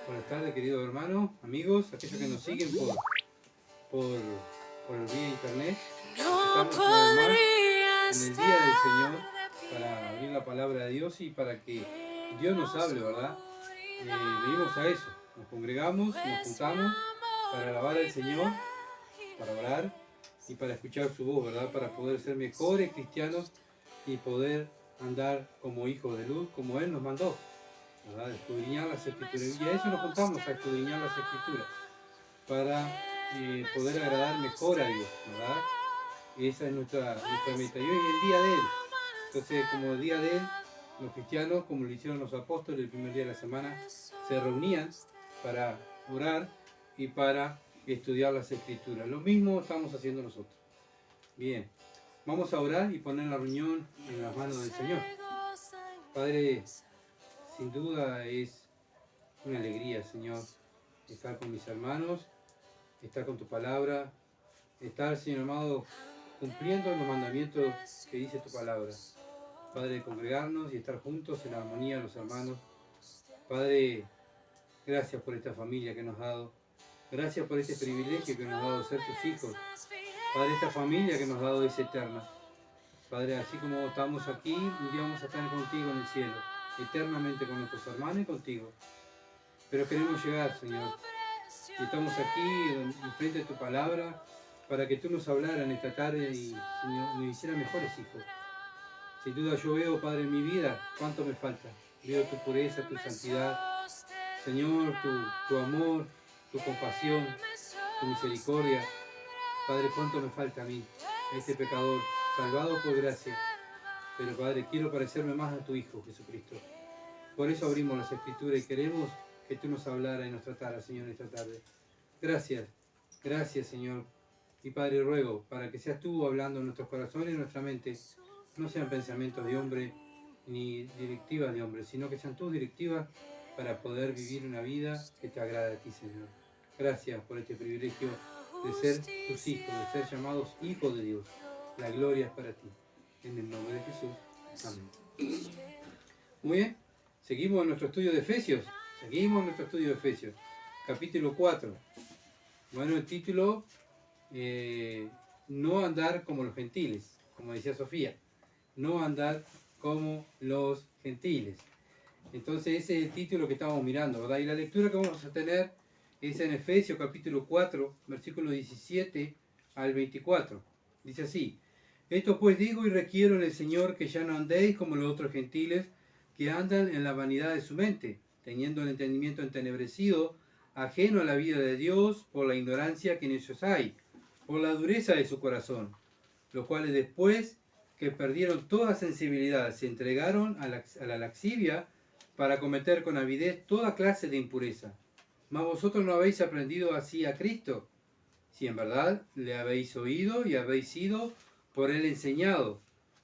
Buenas tardes, queridos hermanos, amigos, aquellos que nos siguen por, por vía internet. Estamos una vez más en el día del Señor para abrir la palabra de Dios y para que Dios nos hable, ¿verdad? Venimos a eso, nos congregamos, nos juntamos para alabar al Señor, para orar y para escuchar su voz, ¿verdad? Para poder ser mejores cristianos y poder andar como hijos de luz, como Él nos mandó, ¿verdad? Escudriñar las Escrituras. Y a eso nos juntamos, a escudriñar las Escrituras, para poder agradar mejor a Dios, ¿verdad? Esa es nuestra meta. Y hoy es el día de Él. Entonces, como el día de Él, los cristianos, como lo hicieron los apóstoles el primer día de la semana, se reunían para orar y para estudiar las Escrituras. Lo mismo estamos haciendo nosotros. Bien, vamos a orar y poner la reunión en las manos del Señor. Padre, sin duda es una alegría, Señor, estar con mis hermanos, estar con tu palabra, estar, Señor amado, cumpliendo los mandamientos que dice tu palabra. Padre, congregarnos y estar juntos en armonía los hermanos. Padre, gracias por esta familia que nos has dado. Gracias por este privilegio que nos has dado de ser tus hijos. Padre, esta familia que nos has dado es eterna. Padre, así como estamos aquí, un día vamos a estar contigo en el cielo, eternamente con nuestros hermanos y contigo. Pero queremos llegar, Señor. Y estamos aquí enfrente de tu palabra para que tú nos hablaras en esta tarde y, Señor, nos hicieras mejores hijos. Sin duda yo veo, Padre, en mi vida cuánto me falta. Veo tu pureza, tu santidad, Señor, tu amor, tu compasión, tu misericordia. Padre, cuánto me falta a mí, a este pecador, salvado por gracia. Pero, Padre, quiero parecerme más a tu Hijo, Jesucristo. Por eso abrimos las Escrituras y queremos que tú nos hablaras y nos trataras, Señor, esta tarde. Gracias, gracias, Señor. Y, Padre, ruego para que seas tú hablando en nuestros corazones y en nuestra mente. No sean pensamientos de hombre ni directivas de hombre, sino que sean tus directivas para poder vivir una vida que te agrade a ti, Señor. Gracias por este privilegio de ser tus hijos, de ser llamados hijos de Dios. La gloria es para ti. En el nombre de Jesús. Amén. Muy bien. Seguimos en nuestro estudio de Efesios. Capítulo 4. Bueno, el título, no andar como los gentiles, como decía Sofía. No andar como los gentiles. Entonces ese es el título que estamos mirando, ¿verdad? Y la lectura que vamos a tener es en Efesios capítulo 4, versículos 17 al 24. Dice así: esto pues digo y requiero en el Señor que ya no andéis como los otros gentiles, que andan en la vanidad de su mente, teniendo el entendimiento entenebrecido, ajeno a la vida de Dios, por la ignorancia que en ellos hay, por la dureza de su corazón, los cuales después que perdieron toda sensibilidad, se entregaron a la laxivia para cometer con avidez toda clase de impureza. Mas vosotros no habéis aprendido así a Cristo, si en verdad le habéis oído y habéis sido por él enseñado,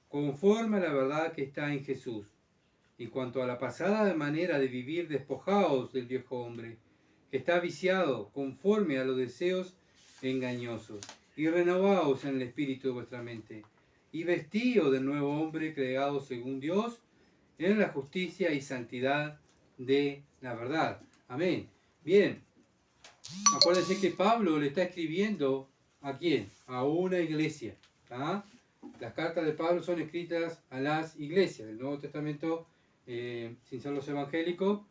conforme a la verdad que está en Jesús. En cuanto a la pasada manera de vivir, despojaos del viejo hombre, que está viciado conforme a los deseos engañosos, y renovaos en el espíritu de vuestra mente, y vestíos del nuevo hombre creado según Dios, en la justicia y santidad de la verdad. Amén. Bien, acuérdense que Pablo le está escribiendo ¿a quién? A una iglesia. ¿Ah? Las cartas de Pablo son escritas a las iglesias del Nuevo Testamento, sin ser los evangélicos,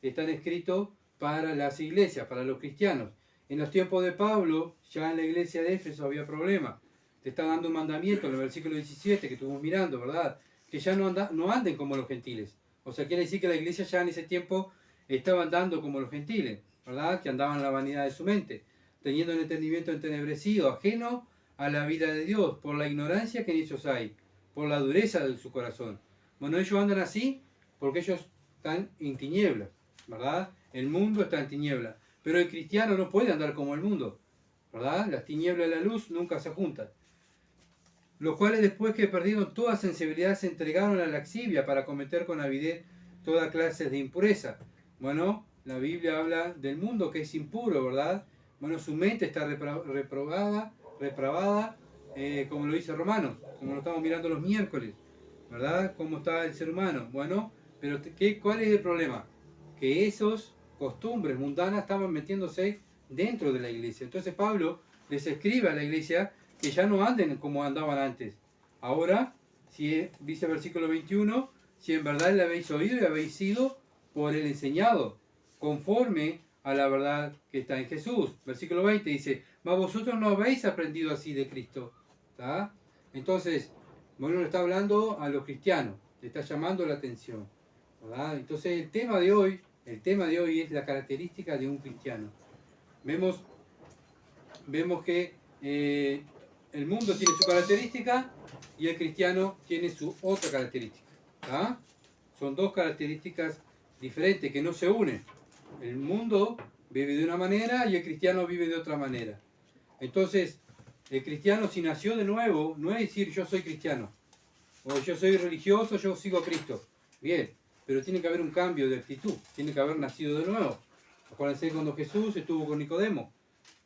están escritos para las iglesias, para los cristianos. En los tiempos de Pablo, ya en la iglesia de Éfeso había problemas. Te está dando un mandamiento en el versículo 17 que estuvimos mirando, ¿verdad? Que ya no anden como los gentiles. O sea, quiere decir que la iglesia ya en ese tiempo estaba andando como los gentiles, ¿verdad? Que andaban en la vanidad de su mente, teniendo el entendimiento entenebrecido, ajeno a la vida de Dios, por la ignorancia que en ellos hay, por la dureza de su corazón. Bueno, ellos andan así porque ellos están en tinieblas, ¿verdad? El mundo está en tinieblas, pero el cristiano no puede andar como el mundo, ¿verdad? Las tinieblas y la luz nunca se juntan. Los cuales después que perdieron toda sensibilidad se entregaron a la laxivia para cometer con avidez toda clase de impureza. Bueno, la Biblia habla del mundo que es impuro, ¿verdad? Bueno, su mente está reprobada, como lo dice Romanos, como lo estamos mirando los miércoles, ¿verdad? ¿Cómo está el ser humano? Bueno, pero ¿cuál es el problema? que esos costumbres mundanas estaban metiéndose dentro de la iglesia. Entonces Pablo les escribe a la iglesia que ya no anden como andaban antes. Ahora, si dice el versículo 21, si en verdad le habéis oído y habéis sido por él enseñado, conforme a la verdad que está en Jesús. Versículo 20 dice, mas vosotros no habéis aprendido así de Cristo. ¿Tá? Entonces, bueno, le está hablando a los cristianos, le está llamando la atención. ¿Verdad? Entonces el tema de hoy es la característica de un cristiano. Vemos que el mundo tiene su característica y el cristiano tiene su otra característica. ¿Tá? Son dos características diferentes que no se unen. El mundo vive de una manera y el cristiano vive de otra manera. Entonces, el cristiano, si nació de nuevo, no es decir yo soy cristiano, o yo soy religioso, yo sigo a Cristo. Bien, pero tiene que haber un cambio de actitud, tiene que haber nacido de nuevo. Acuérdense cuando Jesús estuvo con Nicodemo.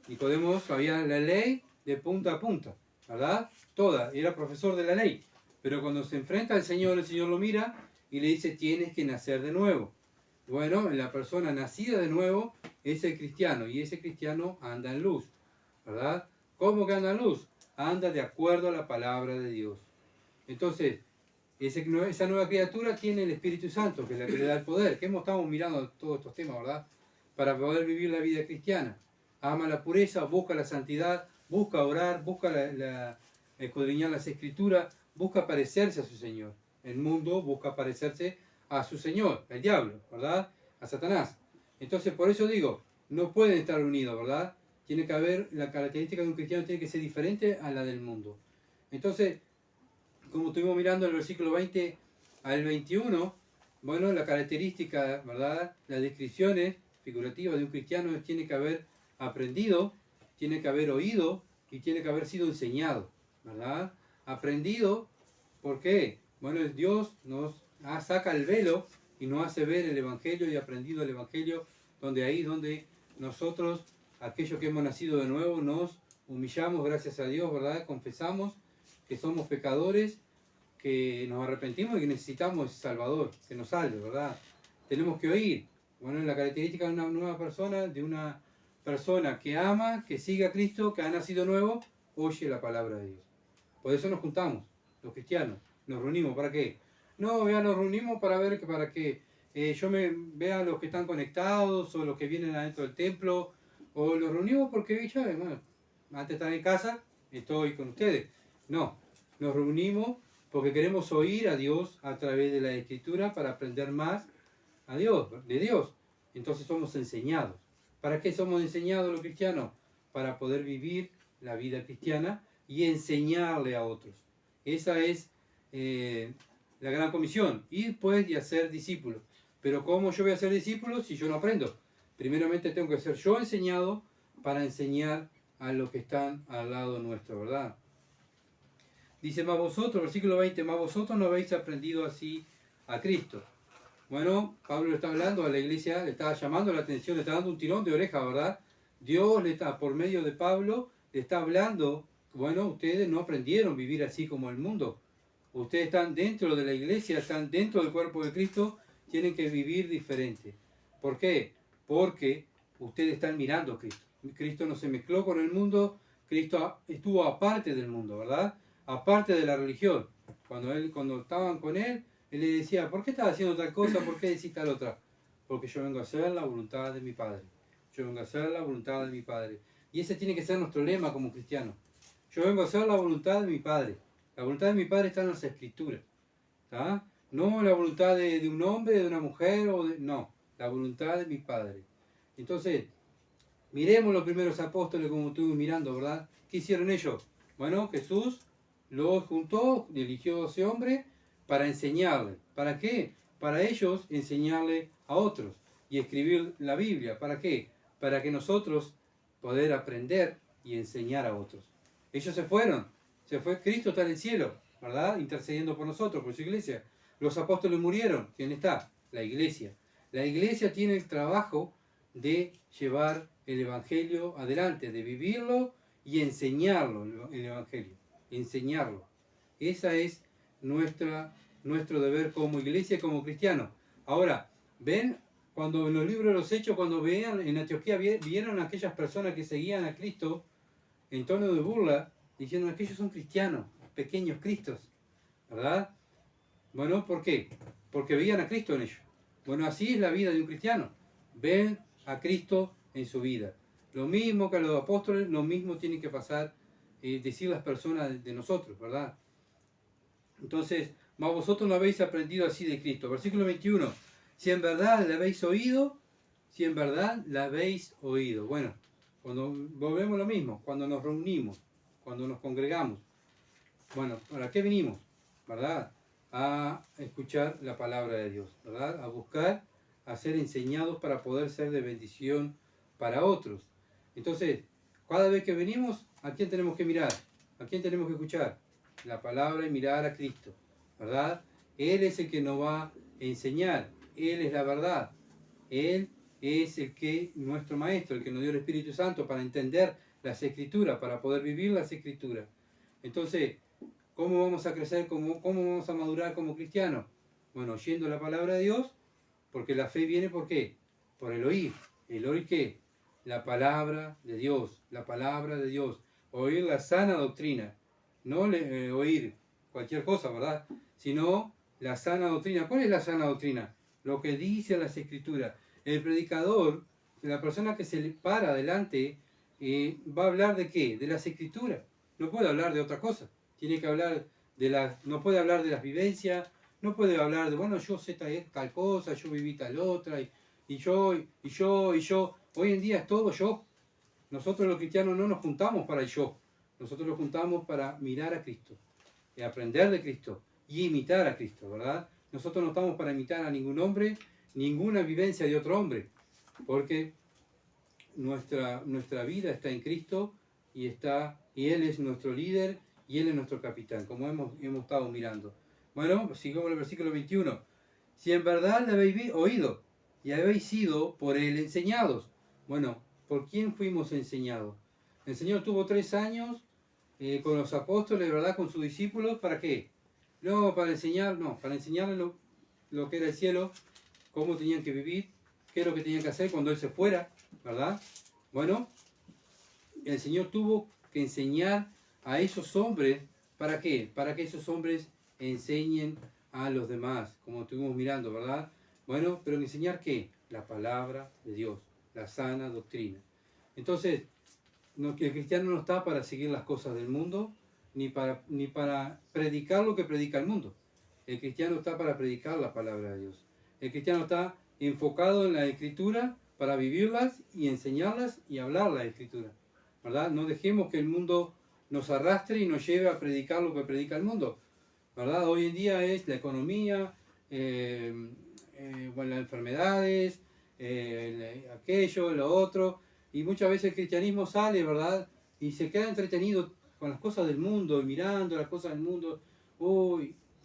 Nicodemo sabía la ley de punta a punta, ¿verdad? Toda, era profesor de la ley. Pero cuando se enfrenta al Señor, el Señor lo mira y le dice, tienes que nacer de nuevo. Bueno, la persona nacida de nuevo es el cristiano, y ese cristiano anda en luz, ¿verdad? ¿Cómo que anda en luz? Anda de acuerdo a la palabra de Dios. Entonces, esa nueva criatura tiene el Espíritu Santo, que es la que le da el poder, que estamos mirando todos estos temas, ¿verdad? Para poder vivir la vida cristiana. Ama la pureza, busca la santidad, busca orar, busca escudriñar las Escrituras, busca parecerse a su Señor. El mundo busca parecerse a su Señor, el diablo, ¿verdad? A Satanás. Entonces, por eso digo, no pueden estar unidos, ¿verdad? Tiene que haber, la característica de un cristiano tiene que ser diferente a la del mundo. Entonces, como estuvimos mirando en el versículo 20 al 21, bueno, la característica, ¿verdad? Las descripciones figurativas de un cristiano tiene que haber aprendido, tiene que haber oído y tiene que haber sido enseñado, ¿verdad? Aprendido, ¿por qué? Bueno, Dios nos saca el velo y nos hace ver el Evangelio y aprendido el Evangelio, donde nosotros, aquellos que hemos nacido de nuevo, nos humillamos, gracias a Dios, ¿verdad? Confesamos que somos pecadores, que nos arrepentimos y que necesitamos ese Salvador, que nos salve, ¿verdad? Tenemos que oír. Bueno, la característica de una nueva persona, de una persona que ama, que sigue a Cristo, que ha nacido nuevo, oye la palabra de Dios. Por eso nos juntamos, los cristianos, nos reunimos. ¿Para qué? No, ya nos reunimos para que yo me vea los que están conectados o los que vienen adentro del templo, o los reunimos porque ya, bueno, antes de estar en casa, estoy con ustedes. No, nos reunimos porque queremos oír a Dios a través de la Escritura para aprender más a Dios, de Dios. Entonces somos enseñados. ¿Para qué somos enseñados los cristianos? Para poder vivir la vida cristiana y enseñarle a otros. Esa es la gran comisión, ir pues y hacer discípulos. Pero ¿cómo yo voy a ser discípulo si yo no aprendo? Primeramente tengo que ser yo enseñado para enseñar a los que están al lado nuestro, ¿verdad? Dice, más vosotros, versículo 20, más vosotros no habéis aprendido así a Cristo. Bueno, Pablo le está hablando a la iglesia, le está llamando la atención, le está dando un tirón de oreja, ¿verdad? Dios le está, por medio de Pablo, le está hablando, bueno, ustedes no aprendieron a vivir así como el mundo. Ustedes están dentro de la iglesia, están dentro del cuerpo de Cristo, tienen que vivir diferente. ¿Por qué? Porque ustedes están mirando a Cristo. Cristo no se mezcló con el mundo, Cristo estuvo aparte del mundo, ¿verdad? Aparte de la religión. Cuando estaban con él le decía, ¿por qué estás haciendo tal cosa? ¿Por qué decís tal otra? Porque yo vengo a hacer la voluntad de mi Padre. Yo vengo a hacer la voluntad de mi Padre. Y ese tiene que ser nuestro lema como cristianos. Yo vengo a hacer la voluntad de mi Padre. La voluntad de mi Padre está en las Escrituras. ¿Tá? No la voluntad de un hombre, de una mujer, no. La voluntad de mi Padre. Entonces, miremos los primeros apóstoles como estuvimos mirando, ¿verdad? ¿Qué hicieron ellos? Bueno, Jesús los juntó, eligió 12 hombres para enseñarle. ¿Para qué? Para ellos enseñarle a otros y escribir la Biblia. ¿Para qué? Para que nosotros poder aprender y enseñar a otros. Ellos se fueron. Se fue, Cristo está en el cielo, ¿verdad? Intercediendo por nosotros, por su iglesia. Los apóstoles murieron. ¿Quién está? La iglesia. La iglesia tiene el trabajo de llevar el evangelio adelante, de vivirlo y enseñarlo, el evangelio. Enseñarlo. Esa es nuestro deber como iglesia, como cristianos. Ahora, ven cuando en los libros de los Hechos, cuando veían en Antioquía, vieron a aquellas personas que seguían a Cristo en tono de burla, diciendo que ellos son cristianos, pequeños cristos, ¿verdad? Bueno, ¿por qué? Porque veían a Cristo en ellos. Bueno, así es la vida de un cristiano. Ven a Cristo en su vida. Lo mismo que a los apóstoles, lo mismo tienen que pasar, decir las personas de nosotros, ¿verdad? Entonces, mas vosotros no habéis aprendido así de Cristo. Versículo 21. Si en verdad la habéis oído, si en verdad la habéis oído. Bueno, cuando volvemos lo mismo, cuando nos reunimos, cuando nos congregamos. Bueno, ¿para qué vinimos? ¿Verdad? A escuchar la palabra de Dios, ¿verdad? A buscar, a ser enseñados para poder ser de bendición para otros. Entonces, cada vez que venimos, ¿a quién tenemos que mirar? ¿A quién tenemos que escuchar? La palabra y mirar a Cristo, ¿verdad? Él es el que nos va a enseñar, Él es la verdad, Él es nuestro Maestro, el que nos dio el Espíritu Santo para entender las Escrituras, para poder vivir las Escrituras. Entonces, ¿cómo vamos a crecer? ¿Cómo vamos a madurar como cristianos? Bueno, oyendo la palabra de Dios, porque la fe viene ¿por qué? Por el oír. ¿El oír qué? La palabra de Dios, la palabra de Dios. Oír la sana doctrina, no oír cualquier cosa, ¿verdad? Sino la sana doctrina. ¿Cuál es la sana doctrina? Lo que dice las Escrituras. El predicador, la persona que se le para adelante, va a hablar de qué? De las Escrituras. No puede hablar de otra cosa. Tiene que hablar no puede hablar de las vivencias, no puede hablar de, bueno, yo sé tal cosa, yo viví tal otra, y yo. Hoy en día es todo yo. Nosotros los cristianos no nos juntamos para el yo. Nosotros nos juntamos para mirar a Cristo, y aprender de Cristo y imitar a Cristo, ¿verdad? Nosotros no estamos para imitar a ningún hombre, ninguna vivencia de otro hombre, porque nuestra vida está en Cristo y Él es nuestro líder y Él es nuestro capitán, como hemos estado mirando. Bueno, sigamos el versículo 21. Si en verdad le habéis oído y habéis sido por Él enseñados. Bueno, ¿por quién fuimos enseñados? El Señor tuvo 3 años con los apóstoles, ¿verdad? Con sus discípulos, ¿para qué? No, para enseñarles lo que era el cielo, cómo tenían que vivir, qué es lo que tenían que hacer cuando Él se fuera, ¿verdad? Bueno, el Señor tuvo que enseñar a esos hombres, ¿para qué? Para que esos hombres enseñen a los demás, como estuvimos mirando, ¿verdad? Bueno, pero enseñar ¿qué? La palabra de Dios, la sana doctrina. Entonces, el cristiano no está para seguir las cosas del mundo, ni para predicar lo que predica el mundo. El cristiano está para predicar la palabra de Dios. El cristiano está enfocado en la Escritura para vivirlas y enseñarlas y hablar la Escritura, ¿verdad? No dejemos que el mundo nos arrastre y nos lleve a predicar lo que predica el mundo, ¿verdad? Hoy en día es la economía, bueno, las enfermedades, aquello, lo otro, y muchas veces el cristianismo sale, ¿verdad? Y se queda entretenido con las cosas del mundo, y mirando las cosas del mundo,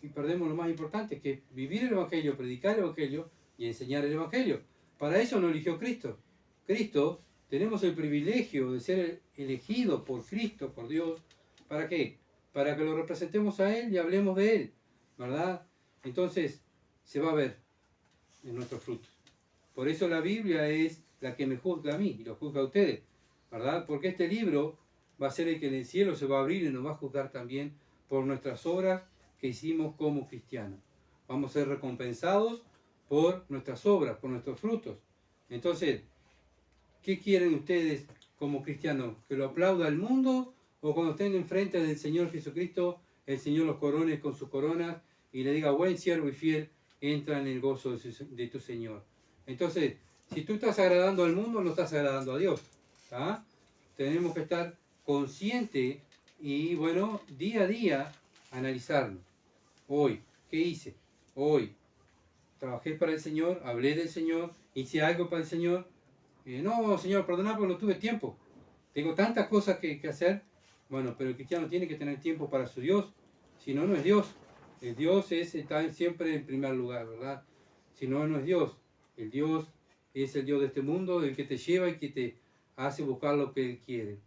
y perdemos lo más importante, que es vivir el Evangelio, predicar el Evangelio y enseñar el Evangelio. Para eso nos eligió Cristo. Cristo, tenemos el privilegio de ser elegidos por Cristo, por Dios. ¿Para qué? Para que lo representemos a Él y hablemos de Él, ¿verdad? Entonces, se va a ver en nuestros frutos. Por eso la Biblia es la que me juzga a mí y lo juzga a ustedes, ¿verdad? Porque este libro va a ser el que en el cielo se va a abrir y nos va a juzgar también por nuestras obras que hicimos como cristianos. Vamos a ser recompensados por nuestras obras, por nuestros frutos. Entonces, ¿qué quieren ustedes como cristianos? ¿Que lo aplauda el mundo? ¿O cuando estén enfrente del Señor Jesucristo, el Señor los corone con sus coronas y le diga, buen siervo y fiel, entra en el gozo de tu Señor? Entonces, si tú estás agradando al mundo, no estás agradando a Dios. ¿Ah? Tenemos que estar conscientes y, bueno, día a día, analizarlo. Hoy, ¿qué hice? Hoy, trabajé para el Señor, hablé del Señor, hice algo para el Señor. No, Señor, perdona porque no tuve tiempo. Tengo tantas cosas que hacer. Bueno, pero el cristiano tiene que tener tiempo para su Dios. Si no, no es Dios. El Dios está siempre en primer lugar, ¿verdad? Si no, no es Dios. El Dios es el Dios de este mundo, el que te lleva y que te hace buscar lo que Él quiere.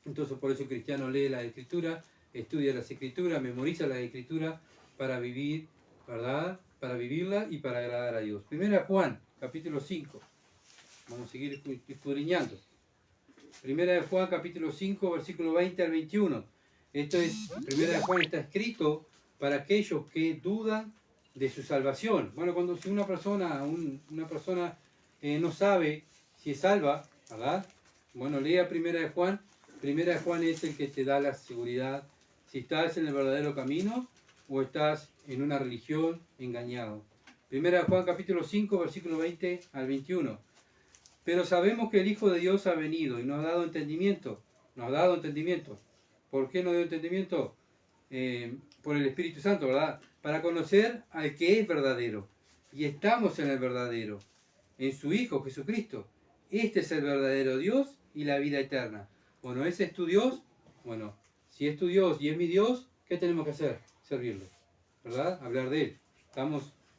Entonces, por eso el cristiano lee la Escritura, estudia las Escrituras, memoriza las Escrituras para vivir, ¿verdad? Para vivirla y para agradar a Dios. Primera Juan, capítulo 5. Vamos a seguir escudriñando. Primera de Juan, capítulo 5, versículo 20 al 21. Esto es, Primera de Juan está escrito para aquellos que dudan de su salvación. Bueno, si una persona no sabe si es salva, ¿verdad? Bueno, lea Primera de Juan. Primera de Juan es el que te da la seguridad si estás en el verdadero camino o estás en una religión engañado. Primera de Juan capítulo 5, versículo 20 al 21. Pero sabemos que el Hijo de Dios ha venido y nos ha dado entendimiento. Nos ha dado entendimiento. ¿Por qué nos dio entendimiento? Por el Espíritu Santo, ¿verdad? Para conocer al que es verdadero. Y estamos en el verdadero, en su Hijo Jesucristo. Este es el verdadero Dios y la vida eterna. Bueno, ¿ese es tu Dios? Bueno, si es tu Dios y es mi Dios, ¿qué tenemos que hacer? Servirlo, ¿verdad? Hablar de Él.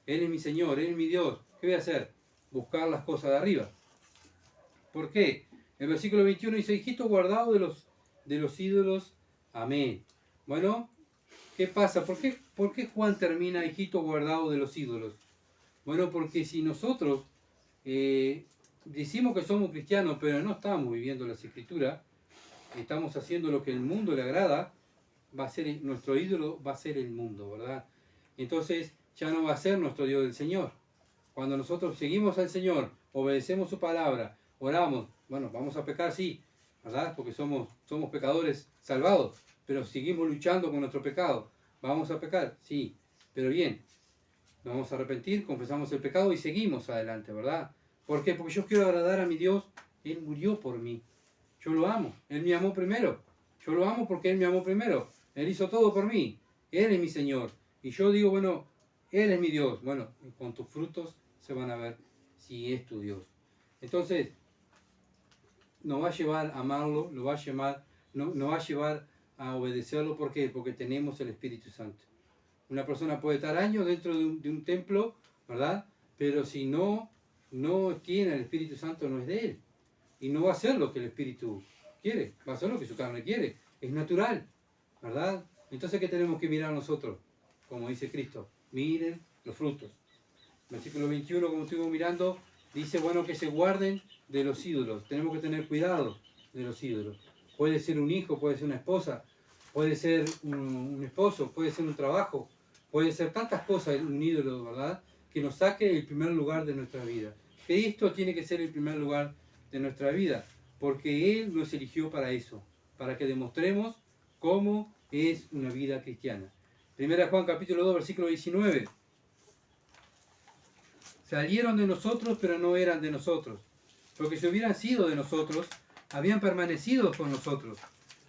Él es mi Señor, Él es mi Dios. ¿Qué voy a hacer? Buscar las cosas de arriba. ¿Por qué? El versículo 21 dice, hijito guardado de los ídolos. Amén. Bueno, ¿qué pasa? ¿Por qué Juan termina hijito guardado de los ídolos? Bueno, porque si nosotros decimos que somos cristianos, pero no estamos viviendo las escrituras, estamos haciendo lo que el mundo le agrada, nuestro ídolo va a ser el mundo, ¿verdad? Entonces ya no va a ser nuestro Dios el Señor. Cuando nosotros seguimos al Señor, obedecemos su palabra, oramos, bueno, vamos a pecar, sí, ¿verdad? Porque somos pecadores salvados, pero seguimos luchando con nuestro pecado. ¿Vamos a pecar? Sí, pero bien, nos vamos a arrepentir, confesamos el pecado y seguimos adelante, ¿verdad? ¿Por qué? Porque yo quiero agradar a mi Dios. Él murió por mí. Yo lo amo. Él me amó primero. Yo lo amo porque Él me amó primero. Él hizo todo por mí. Él es mi Señor. Y yo digo, bueno, Él es mi Dios. Bueno, con tus frutos se van a ver si es tu Dios. Entonces, nos va a llevar a amarlo, nos va a llevar a obedecerlo. ¿Por qué? Porque tenemos el Espíritu Santo. Una persona puede estar años dentro de un templo, ¿verdad? Pero si no tiene el Espíritu Santo, no es de Él. Y no va a hacer lo que el Espíritu quiere, va a hacer lo que su carne quiere. Es natural, ¿verdad? Entonces, ¿qué tenemos que mirar nosotros? Como dice Cristo, miren los frutos. Versículo 21, como estuvimos mirando, dice, bueno, que se guarden de los ídolos. Tenemos que tener cuidado de los ídolos. Puede ser un hijo, puede ser una esposa, puede ser un esposo, puede ser un trabajo, puede ser tantas cosas, un ídolo, ¿verdad? Que nos saque el primer lugar de nuestra vida. Cristo tiene que ser el primer lugar de nuestra vida, porque Él nos eligió para eso, para que demostremos cómo es una vida cristiana. Primera Juan capítulo 2, versículo 19. Salieron de nosotros, pero no eran de nosotros, porque si hubieran sido de nosotros, habían permanecido con nosotros.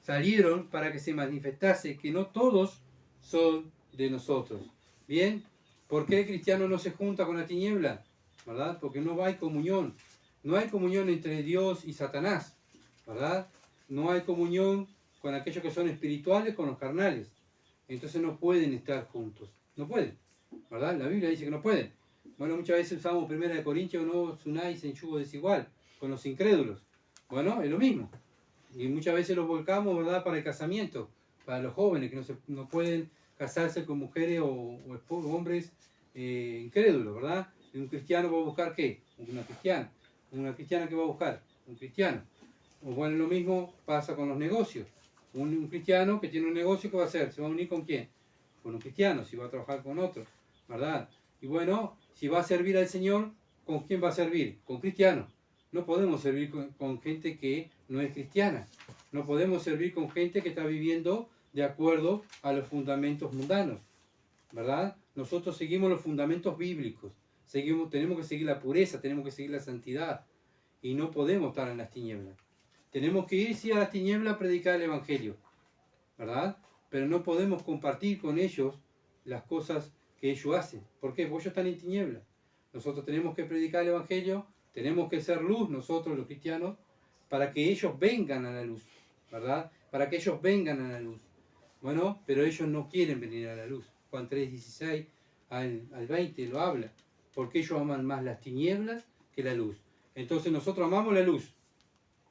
Salieron para que se manifestase que no todos son de nosotros. Bien, ¿por qué el cristiano no se junta con la tiniebla? ¿Verdad? Porque no hay comunión. No hay comunión entre Dios y Satanás, ¿verdad? No hay comunión con aquellos que son espirituales con los carnales. Entonces no pueden estar juntos. No pueden, ¿verdad? La Biblia dice que no pueden. Bueno, muchas veces usamos 1 Corintios, no os unáis en yugo desigual con los incrédulos. Bueno, es lo mismo. Y muchas veces los volcamos, ¿verdad?, para el casamiento, para los jóvenes que no pueden casarse con mujeres o hombres incrédulos, ¿verdad? Y un cristiano va a buscar ¿qué? Una cristiana. ¿Una cristiana que va a buscar? Un cristiano. O bueno, lo mismo pasa con los negocios. Un cristiano que tiene un negocio, ¿qué va a hacer? ¿Se va a unir con quién? Con un cristiano, si va a trabajar con otro, ¿verdad? Y bueno, si va a servir al Señor, ¿con quién va a servir? Con cristianos. No podemos servir con gente que no es cristiana. No podemos servir con gente que está viviendo de acuerdo a los fundamentos mundanos, ¿verdad? Nosotros seguimos los fundamentos bíblicos. Tenemos que seguir la pureza, tenemos que seguir la santidad. Y no podemos estar en las tinieblas. Tenemos que ir, sí, a las tinieblas a predicar el Evangelio, ¿verdad? Pero no podemos compartir con ellos las cosas que ellos hacen. ¿Por qué? Porque ellos están en tinieblas. Nosotros tenemos que predicar el Evangelio, tenemos que ser luz nosotros los cristianos, para que ellos vengan a la luz, ¿verdad? Para que ellos vengan a la luz. Bueno, pero ellos no quieren venir a la luz. Juan 3:16 al 20 lo habla. Porque ellos aman más las tinieblas que la luz. Entonces nosotros amamos la luz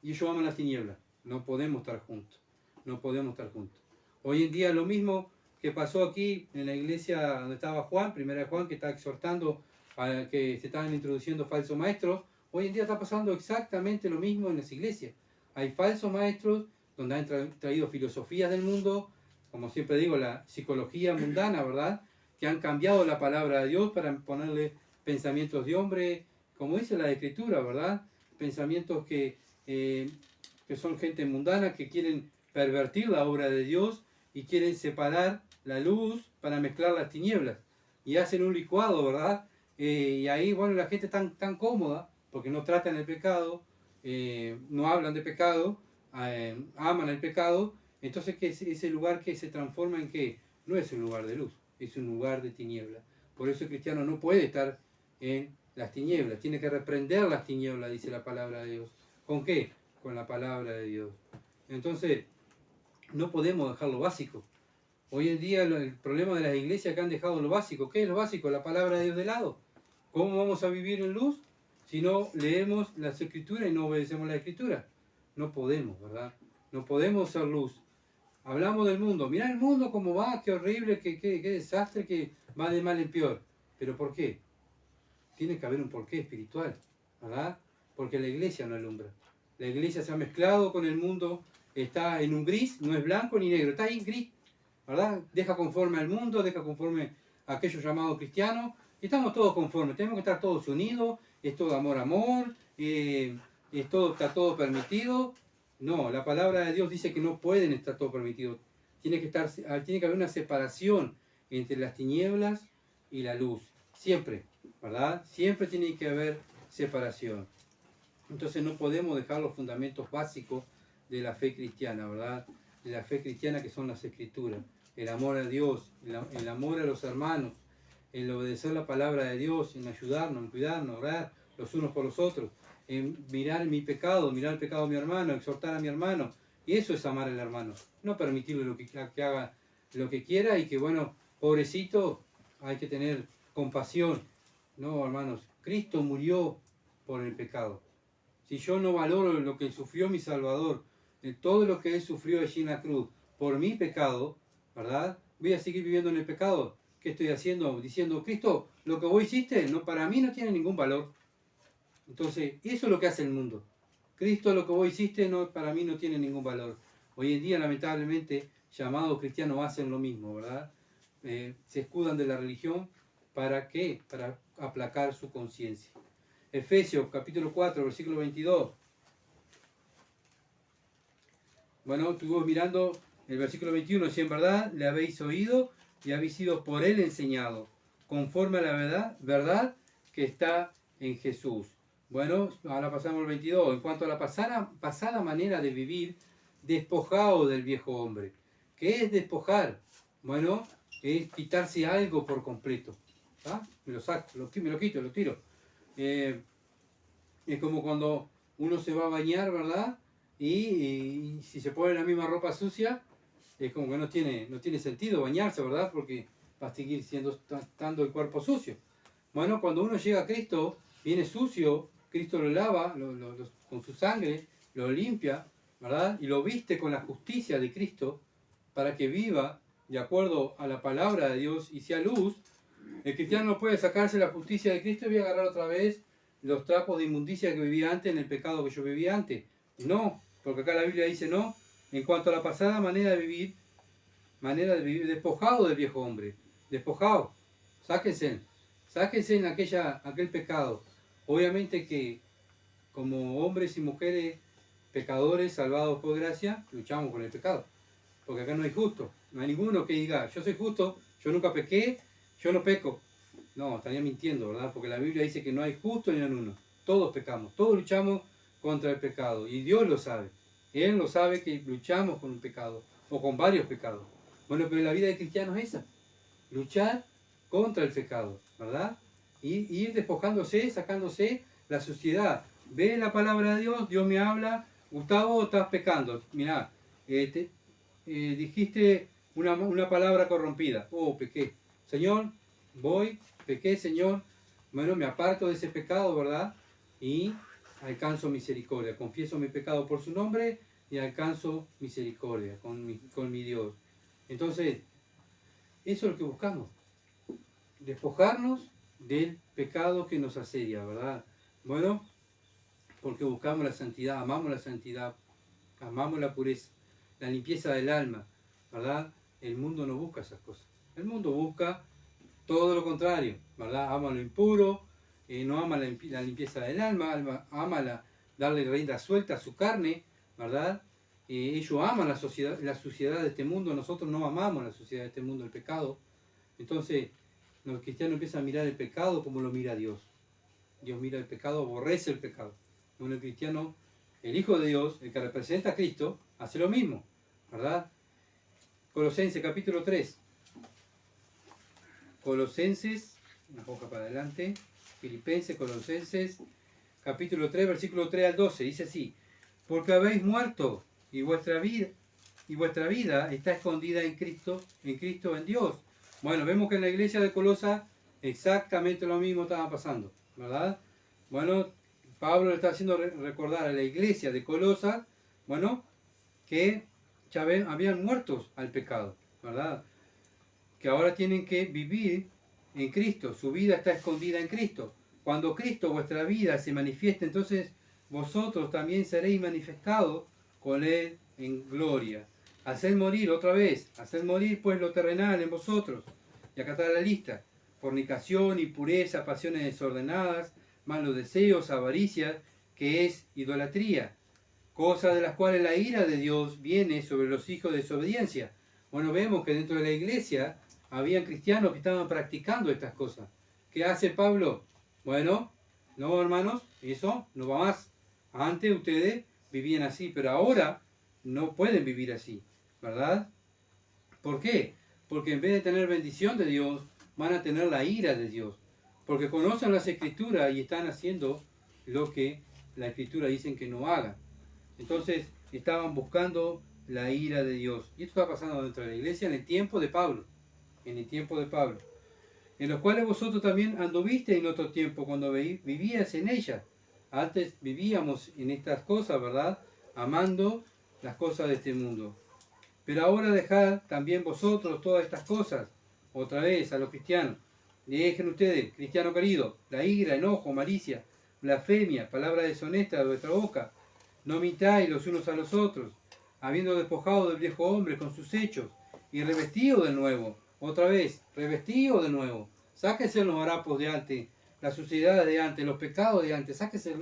y ellos aman las tinieblas. No podemos estar juntos. No podemos estar juntos. Hoy en día lo mismo que pasó aquí en la iglesia donde estaba Juan, primera de Juan, que está exhortando que se estaban introduciendo falsos maestros. Hoy en día está pasando exactamente lo mismo en las iglesias. Hay falsos maestros donde han traído filosofías del mundo, como siempre digo, la psicología mundana, ¿verdad? Que han cambiado la palabra de Dios para ponerle pensamientos de hombre, como dice la Escritura, ¿verdad? Pensamientos que son gente mundana, que quieren pervertir la obra de Dios y quieren separar la luz para mezclar las tinieblas. Y hacen un licuado, ¿verdad? Y ahí, bueno, la gente tan cómoda, porque no tratan el pecado, no hablan de pecado, aman el pecado, entonces que ese lugar que se transforma en qué, no es un lugar de luz, es un lugar de tiniebla. Por eso el cristiano no puede estar en las tinieblas, tiene que reprender las tinieblas, dice la palabra de Dios. ¿Con qué? Con la palabra de Dios. Entonces, no podemos dejar lo básico. Hoy en día el problema de las iglesias que han dejado lo básico. ¿Qué es lo básico? La palabra de Dios de lado. ¿Cómo vamos a vivir en luz si no leemos las escrituras y no obedecemos las escrituras? No podemos, ¿verdad? No podemos ser luz. Hablamos del mundo. Mirá el mundo cómo va, qué horrible, qué desastre, que va de mal en peor. ¿Pero por qué? Tiene que haber un porqué espiritual, ¿verdad? Porque la iglesia no alumbra. La iglesia se ha mezclado con el mundo, está en un gris, no es blanco ni negro, está ahí gris, ¿verdad? Deja conforme al mundo, deja conforme a aquellos llamados cristianos, y estamos todos conformes, tenemos que estar todos unidos, es todo amor, está todo permitido. No, la palabra de Dios dice que no pueden estar todo permitido, tiene que haber una separación entre las tinieblas y la luz, siempre, ¿verdad? Siempre tiene que haber separación. Entonces no podemos dejar los fundamentos básicos de la fe cristiana, ¿verdad? De la fe cristiana, que son las escrituras. El amor a Dios, el amor a los hermanos, el obedecer la palabra de Dios, en ayudarnos, en cuidarnos, orar los unos por los otros, en mirar mi pecado, mirar el pecado de mi hermano, exhortar a mi hermano. Y eso es amar al hermano. No permitirle que haga lo que quiera y que, bueno, pobrecito, hay que tener compasión. No, hermanos, Cristo murió por el pecado. Si yo no valoro lo que sufrió mi Salvador, todo lo que Él sufrió allí en la cruz, por mi pecado, ¿verdad? Voy a seguir viviendo en el pecado. ¿Qué estoy haciendo? Diciendo, Cristo, lo que vos hiciste, no, para mí no tiene ningún valor. Entonces, eso es lo que hace el mundo. Cristo, lo que vos hiciste, no, para mí no tiene ningún valor. Hoy en día, lamentablemente, llamados cristianos hacen lo mismo, ¿verdad? Se escudan de la religión. ¿Para qué? Para aplacar su conciencia. Efesios capítulo 4, versículo 22. Bueno, estuvimos mirando el versículo 21. Si en verdad le habéis oído y habéis sido por él enseñado, conforme a la verdad que está en Jesús. Bueno, ahora pasamos al 22. En cuanto a la pasada manera de vivir, despojado del viejo hombre. ¿Qué es despojar? Bueno, es quitarse algo por completo. ¿Ah? Me lo saco, me lo quito, lo tiro. Es como cuando uno se va a bañar, ¿verdad? Y si se pone la misma ropa sucia, es como que no tiene sentido bañarse, ¿verdad? Porque va a seguir estando el cuerpo sucio. Bueno, cuando uno llega a Cristo, viene sucio, Cristo lo lava con su sangre, lo limpia, ¿verdad? Y lo viste con la justicia de Cristo para que viva de acuerdo a la palabra de Dios y sea luz. El cristiano no puede sacarse la justicia de Cristo y voy a agarrar otra vez los trapos de inmundicia que vivía antes en el pecado que yo vivía antes. No, porque acá la Biblia dice no. En cuanto a la pasada manera de vivir, despojado del viejo hombre, despojado, sáquense en aquel pecado. Obviamente que como hombres y mujeres pecadores salvados por gracia, luchamos con el pecado. Porque acá no hay justo, no hay ninguno que diga, yo soy justo, yo nunca pequé, yo no peco. No, estaría mintiendo, ¿verdad? Porque la Biblia dice que no hay justo ni uno. Todos pecamos, todos luchamos contra el pecado. Y Dios lo sabe. Él lo sabe que luchamos con un pecado, o con varios pecados. Bueno, pero la vida de cristiano es esa. Luchar contra el pecado, ¿verdad? Y ir despojándose, sacándose la suciedad. Ve la palabra de Dios, Dios me habla, Gustavo, estás pecando. Mirá, dijiste una palabra corrompida. Oh, pequé. Señor, pequé, Señor. Bueno, me aparto de ese pecado, ¿verdad? Y alcanzo misericordia. Confieso mi pecado por su nombre y alcanzo misericordia con mi Dios. Entonces, eso es lo que buscamos. Despojarnos del pecado que nos asedia, ¿verdad? Bueno, porque buscamos la santidad, amamos la pureza, la limpieza del alma, ¿verdad? El mundo no busca esas cosas. El mundo busca todo lo contrario, ¿verdad? Ama lo impuro, no ama la limpieza del alma, ama darle rienda suelta a su carne, ¿verdad? Ellos aman la suciedad de este mundo, nosotros no amamos la suciedad de este mundo, el pecado. Entonces, los cristianos empiezan a mirar el pecado como lo mira Dios. Dios mira el pecado, aborrece el pecado. Bueno, el cristiano, el Hijo de Dios, el que representa a Cristo, hace lo mismo, ¿verdad? Colosenses capítulo 3. Colosenses, una hoja para adelante, Filipenses, Colosenses, capítulo 3, versículo 3 al 12, dice así: porque habéis muerto y vuestra vida está escondida en Cristo en Dios. Bueno, vemos que en la iglesia de Colosa exactamente lo mismo estaba pasando, ¿verdad? Bueno, Pablo le está haciendo recordar a la iglesia de Colosa, bueno, que ya habían muertos al pecado, ¿verdad? Que ahora tienen que vivir en Cristo, su vida está escondida en Cristo. Cuando Cristo, vuestra vida, se manifieste, entonces vosotros también seréis manifestados con Él en gloria. Haced morir otra vez, haced morir pues lo terrenal en vosotros. Y acá está la lista: fornicación, impureza, pasiones desordenadas, malos deseos, avaricia, que es idolatría, cosas de las cuales la ira de Dios viene sobre los hijos de desobediencia. Bueno, vemos que dentro de la iglesia habían cristianos que estaban practicando estas cosas. ¿Qué hace Pablo? Bueno, no, hermanos, eso no va más. Antes ustedes vivían así, pero ahora no pueden vivir así, ¿verdad? ¿Por qué? Porque en vez de tener bendición de Dios, van a tener la ira de Dios. Porque conocen las Escrituras y están haciendo lo que la Escritura dicen que no hagan. Entonces, estaban buscando la ira de Dios. Y esto está pasando dentro de la iglesia en el tiempo de Pablo. En el tiempo de Pablo. En los cuales vosotros también anduvisteis en otro tiempo cuando vivías en ella. Antes vivíamos en estas cosas, ¿verdad? Amando las cosas de este mundo. Pero ahora dejad también vosotros todas estas cosas. Otra vez a los cristianos. Dejen ustedes, cristiano querido, la ira, enojo, malicia, blasfemia, palabra deshonesta de vuestra boca. No mintáis los unos a los otros, habiendo despojado del viejo hombre con sus hechos, y revestido del nuevo. Otra vez, revestido de nuevo. Sáquense los harapos de antes, la suciedad de antes, los pecados de antes, sáquense,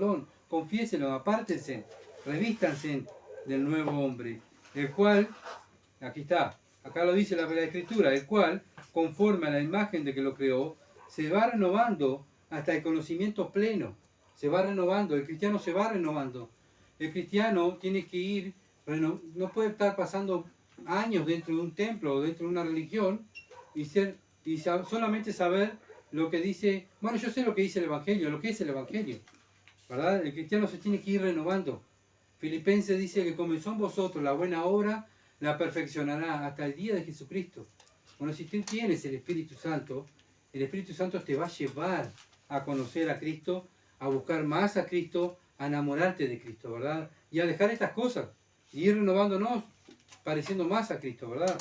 confiésenlo, apártense, revístanse del nuevo hombre, el cual, aquí está, acá lo dice la Escritura, el cual, conforme a la imagen de que lo creó, se va renovando hasta el conocimiento pleno. Se va renovando, el cristiano se va renovando. El cristiano tiene que ir, no puede estar pasando años dentro de un templo o dentro de una religión y solamente saber lo que dice. Bueno, yo sé lo que dice el Evangelio, lo que es el Evangelio, ¿verdad? El cristiano se tiene que ir renovando. Filipenses dice que comenzó en vosotros la buena obra, la perfeccionará hasta el día de Jesucristo. Bueno, si tú tienes el Espíritu Santo te va a llevar a conocer a Cristo, a buscar más a Cristo, a enamorarte de Cristo, ¿verdad? Y a dejar estas cosas, y ir renovándonos, pareciendo más a Cristo, ¿verdad?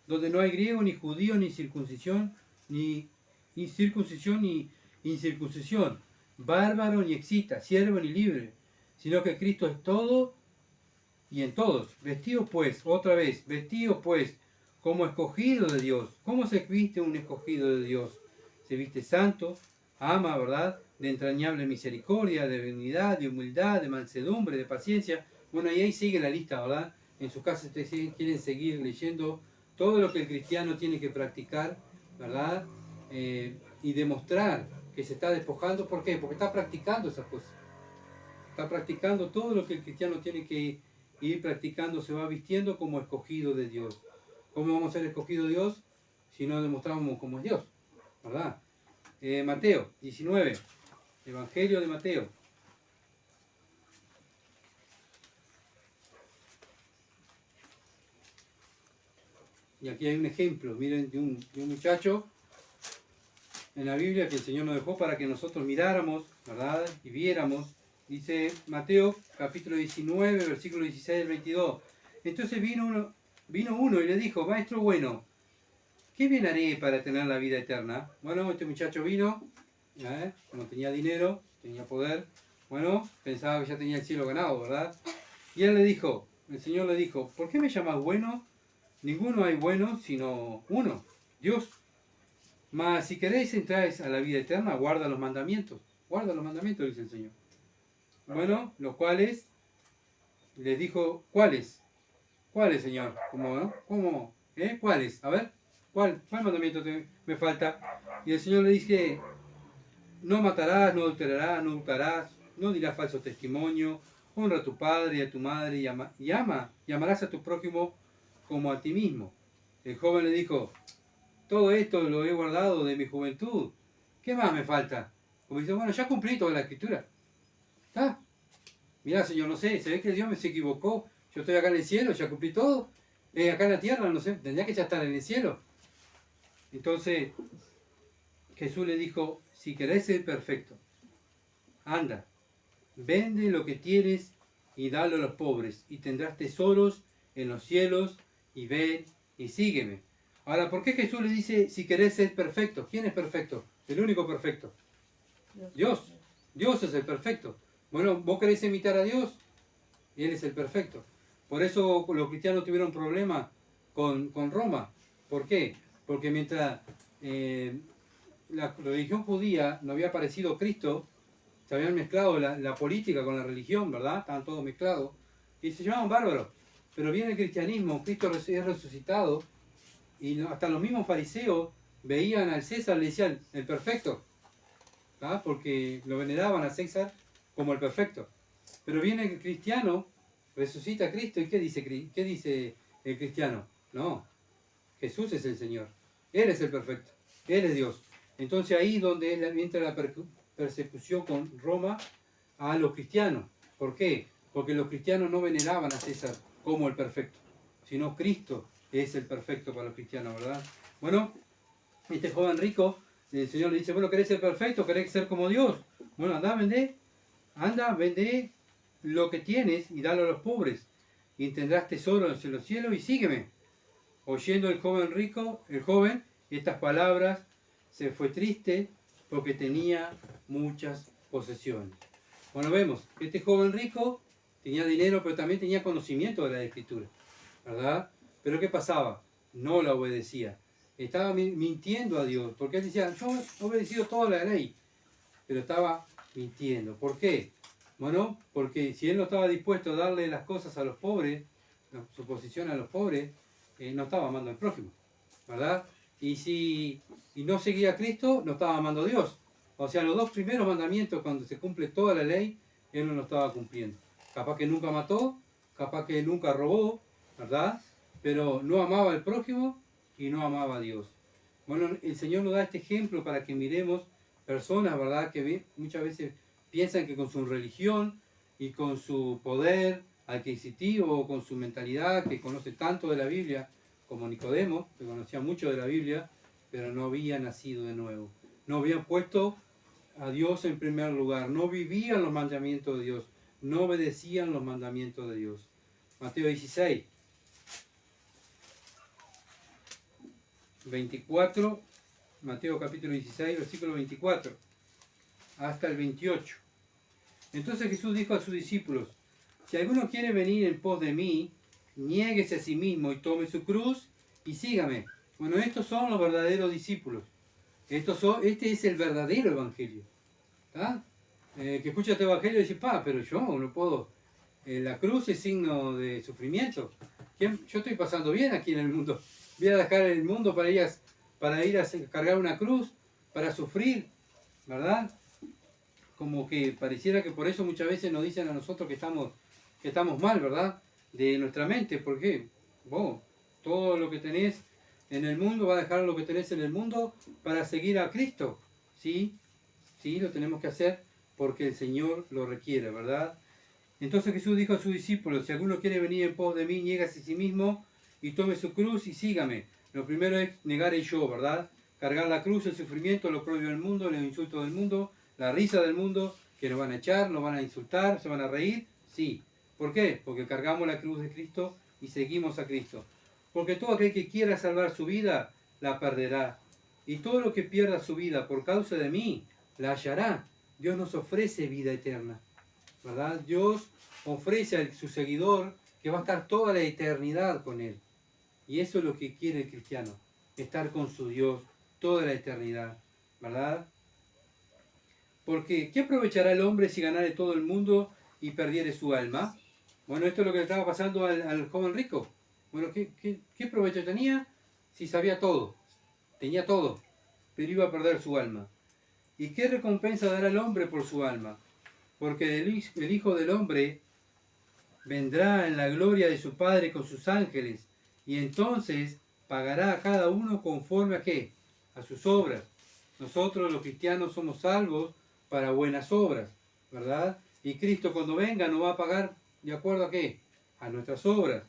Donde no hay griego, ni judío, ni circuncisión, ni incircuncisión, bárbaro, ni excita, siervo, ni libre, sino que Cristo es todo y en todos. Vestidos pues, otra vez, vestidos pues, como escogido de Dios. ¿Cómo se viste un escogido de Dios? Se viste santo, ama, ¿verdad? De entrañable misericordia, de benignidad, de humildad, de mansedumbre, de paciencia. Bueno, y ahí sigue la lista, ¿verdad? En su casa ustedes quieren seguir leyendo todo lo que el cristiano tiene que practicar, ¿verdad? Y demostrar que se está despojando. ¿Por qué? Porque está practicando esas cosas. Está practicando todo lo que el cristiano tiene que ir practicando, se va vistiendo como escogido de Dios. ¿Cómo vamos a ser escogidos de Dios? Si no demostramos cómo es Dios, ¿verdad? Mateo 19, Evangelio de Mateo. Y aquí hay un ejemplo, miren, de un muchacho en la Biblia que el Señor nos dejó para que nosotros miráramos, ¿verdad? Y viéramos. Dice Mateo capítulo 19, versículo 16 al 22. Entonces vino uno y le dijo: Maestro bueno, ¿qué bien haré para tener la vida eterna? Bueno, este muchacho vino, no tenía dinero, tenía poder, bueno, pensaba que ya tenía el cielo ganado, ¿verdad? Y él le dijo, el Señor le dijo, ¿por qué me llamas bueno? Ninguno hay bueno sino uno, Dios. Mas si queréis entrar a la vida eterna, guarda los mandamientos, dice el Señor. Bueno, los cuales, les dijo, ¿cuáles? ¿Cuáles, Señor? ¿Cómo, no? ¿Cómo? ¿Cuáles? A ver, ¿cuál mandamiento me falta? Y el Señor le dice, no matarás, no adulterarás, no hurtarás, no dirás falso testimonio, honra a tu padre y a tu madre y amarás a tu prójimo como a ti mismo. El joven le dijo, todo esto lo he guardado de mi juventud, ¿qué más me falta? Como dice, bueno, ya cumplí toda la escritura. ¿Está? Mirá, Señor, no sé, se ve que Dios se equivocó, yo estoy acá en el cielo, ya cumplí todo, acá en la tierra, no sé, tendría que ya estar en el cielo. Entonces, Jesús le dijo, si querés ser perfecto, anda, vende lo que tienes y dalo a los pobres, y tendrás tesoros en los cielos, y ven y sígueme. Ahora, ¿por qué Jesús le dice, si querés ser perfecto? ¿Quién es perfecto? El único perfecto. Dios. Dios es el perfecto. Bueno, vos querés imitar a Dios, y Él es el perfecto. Por eso los cristianos tuvieron problemas con Roma. ¿Por qué? Porque mientras la religión judía no había aparecido Cristo, se habían mezclado la política con la religión, ¿verdad? Estaban todos mezclados. Y se llamaban bárbaros. Pero viene el cristianismo, Cristo es resucitado, y hasta los mismos fariseos veían al César, le decían el perfecto, ¿verdad? Porque lo veneraban a César como el perfecto. Pero viene el cristiano, resucita a Cristo, ¿y qué dice el cristiano? No, Jesús es el Señor, Él es el perfecto, Él es Dios. Entonces ahí donde entra la persecución con Roma a los cristianos. ¿Por qué? Porque los cristianos no veneraban a César como el perfecto, sino Cristo es el perfecto para los cristianos, ¿verdad? Bueno, este joven rico, el Señor le dice, bueno, ¿querés ser perfecto? ¿Querés ser como Dios? Bueno, anda, vende lo que tienes y dalo a los pobres, y tendrás tesoros en los cielos, y sígueme. Oyendo el joven, estas palabras, se fue triste porque tenía muchas posesiones. Bueno, vemos, este joven rico tenía dinero, pero también tenía conocimiento de la Escritura, ¿verdad? Pero ¿qué pasaba? No la obedecía. Estaba mintiendo a Dios, porque él decía, yo he obedecido toda la ley, pero estaba mintiendo. ¿Por qué? Bueno, porque si él no estaba dispuesto a darle las cosas a los pobres, su posición a los pobres, no estaba amando al prójimo, ¿verdad? Y si no seguía a Cristo, no estaba amando a Dios. O sea, los dos primeros mandamientos, cuando se cumple toda la ley, él no lo estaba cumpliendo. Capaz que nunca mató, capaz que nunca robó, ¿verdad? Pero no amaba al prójimo y no amaba a Dios. Bueno, el Señor nos da este ejemplo para que miremos personas, ¿verdad? Que muchas veces piensan que con su religión y con su poder adquisitivo, con su mentalidad, que conoce tanto de la Biblia, como Nicodemo, que conocía mucho de la Biblia, pero no había nacido de nuevo. No habían puesto a Dios en primer lugar, no vivían los mandamientos de Dios, no obedecían los mandamientos de Dios. Mateo 16, 24, Mateo capítulo 16, versículo 24, hasta el 28. Entonces Jesús dijo a sus discípulos, si alguno quiere venir en pos de mí, niéguese a sí mismo y tome su cruz y sígame. Bueno, estos son los verdaderos discípulos. Este es el verdadero evangelio. ¿Tá? Que escucha este evangelio y dice, pero yo no puedo. La cruz es signo de sufrimiento. Yo estoy pasando bien aquí en el mundo. Voy a dejar el mundo para ir a cargar una cruz, para sufrir, ¿verdad? Como que pareciera que por eso muchas veces nos dicen a nosotros que estamos mal, ¿verdad? De nuestra mente, porque vos, todo lo que tenés en el mundo, va a dejar lo que tenés en el mundo para seguir a Cristo. Sí, lo tenemos que hacer porque el Señor lo requiere, ¿verdad? Entonces Jesús dijo a sus discípulos, si alguno quiere venir en pos de mí, niégase a sí mismo y tome su cruz y sígame. Lo primero es negar el yo, ¿verdad? Cargar la cruz, el sufrimiento, lo propio del mundo, los insultos del mundo, la risa del mundo, que nos van a echar, nos van a insultar, se van a reír. Sí. ¿Por qué? Porque cargamos la cruz de Cristo y seguimos a Cristo. Porque todo aquel que quiera salvar su vida, la perderá. Y todo lo que pierda su vida por causa de mí, la hallará. Dios nos ofrece vida eterna, ¿verdad? Dios ofrece a su seguidor que va a estar toda la eternidad con él. Y eso es lo que quiere el cristiano, estar con su Dios toda la eternidad, ¿verdad? Porque, ¿qué aprovechará el hombre si ganare todo el mundo y perdiere su alma? Bueno, esto es lo que le estaba pasando al joven rico. Bueno, ¿qué provecho tenía si sabía todo? Tenía todo, pero iba a perder su alma. ¿Y qué recompensa dará el hombre por su alma? Porque el Hijo del Hombre vendrá en la gloria de su Padre con sus ángeles, y entonces pagará a cada uno conforme a qué, a sus obras. Nosotros los cristianos somos salvos para buenas obras, ¿verdad? Y Cristo cuando venga nos va a pagar de acuerdo a qué, a nuestras obras.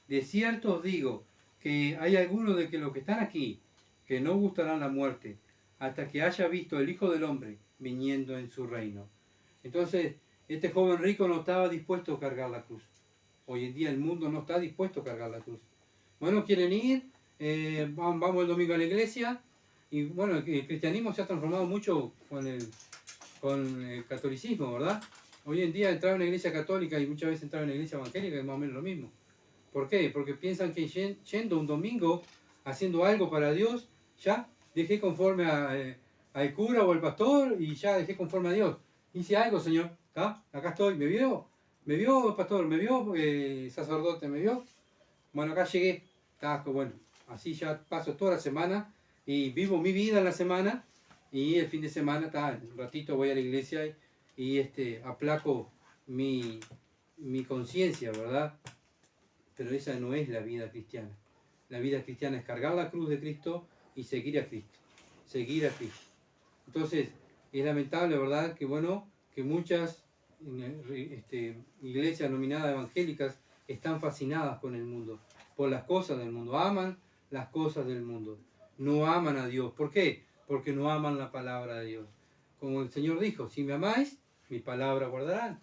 De cierto os digo que hay algunos de los que están aquí que no gustarán la muerte hasta que haya visto el Hijo del Hombre viniendo en su reino. Entonces, este joven rico no estaba dispuesto a cargar la cruz. Hoy en día el mundo no está dispuesto a cargar la cruz. Bueno, quieren ir, vamos el domingo a la iglesia, y bueno, el cristianismo se ha transformado mucho con el catolicismo, ¿verdad? Hoy en día entrar a una iglesia católica y muchas veces entrar a una iglesia evangélica es más o menos lo mismo. ¿Por qué? Porque piensan que yendo un domingo, haciendo algo para Dios, ya dejé conforme al cura o al pastor y ya dejé conforme a Dios. Hice algo, Señor, ¿está? Acá estoy, ¿me vio? ¿Me vio, pastor? ¿Me vio, sacerdote? ¿Me vio? Bueno, acá llegué, está, bueno, así ya paso toda la semana y vivo mi vida en la semana y el fin de semana, está, un ratito voy a la iglesia y aplaco mi conciencia, ¿verdad? Pero esa no es la vida cristiana. La vida cristiana es cargar la cruz de Cristo y seguir a Cristo. Seguir a Cristo. Entonces, es lamentable, ¿verdad? Que bueno, que muchas iglesias nominadas evangélicas están fascinadas con el mundo, por las cosas del mundo. Aman las cosas del mundo. No aman a Dios. ¿Por qué? Porque no aman la palabra de Dios. Como el Señor dijo, si me amáis, mi palabra guardarán.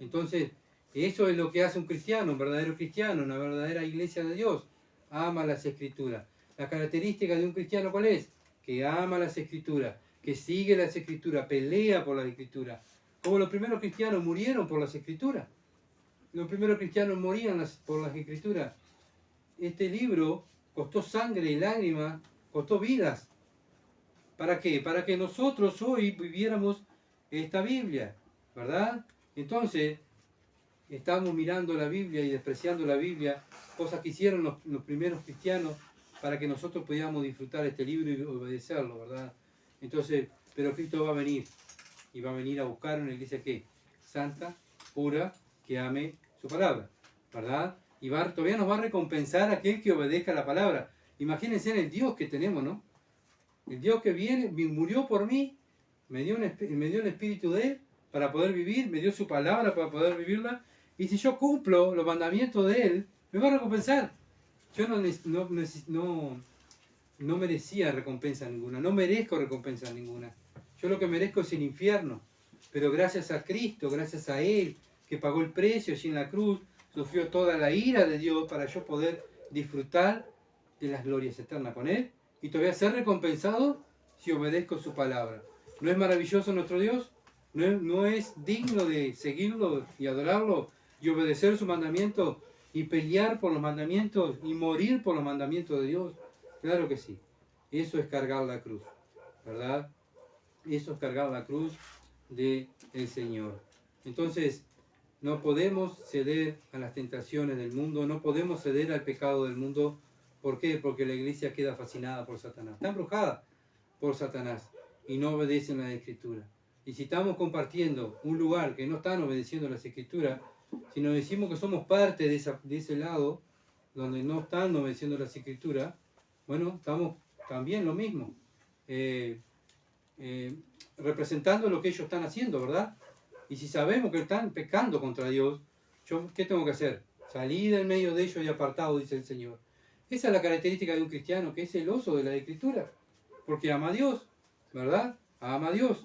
Entonces, eso es lo que hace un cristiano, un verdadero cristiano, una verdadera iglesia de Dios. Ama las escrituras. La característica de un cristiano, ¿cuál es? Que ama las escrituras, que sigue las escrituras, pelea por las escrituras. Como los primeros cristianos murieron por las escrituras. Los primeros cristianos morían por las escrituras. Este libro costó sangre y lágrimas, costó vidas. ¿Para qué? Para que nosotros hoy viviéramos esta Biblia, ¿verdad? Entonces, estamos mirando la Biblia y despreciando la Biblia, cosas que hicieron los primeros cristianos para que nosotros pudiéramos disfrutar este libro y obedecerlo, ¿verdad? Entonces, pero Cristo va a venir, y va a venir a buscar una iglesia que santa, pura, que ame su palabra, ¿verdad? Y todavía nos va a recompensar a aquel que obedezca la palabra. Imagínense en el Dios que tenemos, ¿no? El Dios que viene, murió por mí, me dio el espíritu de Él para poder vivir, me dio su palabra para poder vivirla, y si yo cumplo los mandamientos de Él, me va a recompensar. Yo no merecía recompensa ninguna, no merezco recompensa ninguna. Yo lo que merezco es el infierno, pero gracias a Cristo, gracias a Él, que pagó el precio allí en la cruz, sufrió toda la ira de Dios para yo poder disfrutar de las glorias eternas con Él y todavía ser recompensado si obedezco su palabra. ¿No es maravilloso nuestro Dios? ¿No es digno de seguirlo y adorarlo y obedecer su mandamiento y pelear por los mandamientos y morir por los mandamientos de Dios? Claro que sí. Eso es cargar la cruz, ¿verdad? Eso es cargar la cruz del Señor. Entonces, no podemos ceder a las tentaciones del mundo, no podemos ceder al pecado del mundo. ¿Por qué? Porque la iglesia queda fascinada por Satanás. Está embrujada por Satanás y no obedecen la Escritura. Y si estamos compartiendo un lugar que no están obedeciendo las Escrituras, si nos decimos que somos parte de ese lado, donde no están obedeciendo las Escrituras, bueno, estamos también lo mismo, representando lo que ellos están haciendo, ¿verdad? Y si sabemos que están pecando contra Dios, ¿qué tengo que hacer? Salir del medio de ellos y apartado, dice el Señor. Esa es la característica de un cristiano, que es celoso de la Escritura, porque ama a Dios, ¿verdad? Ama a Dios.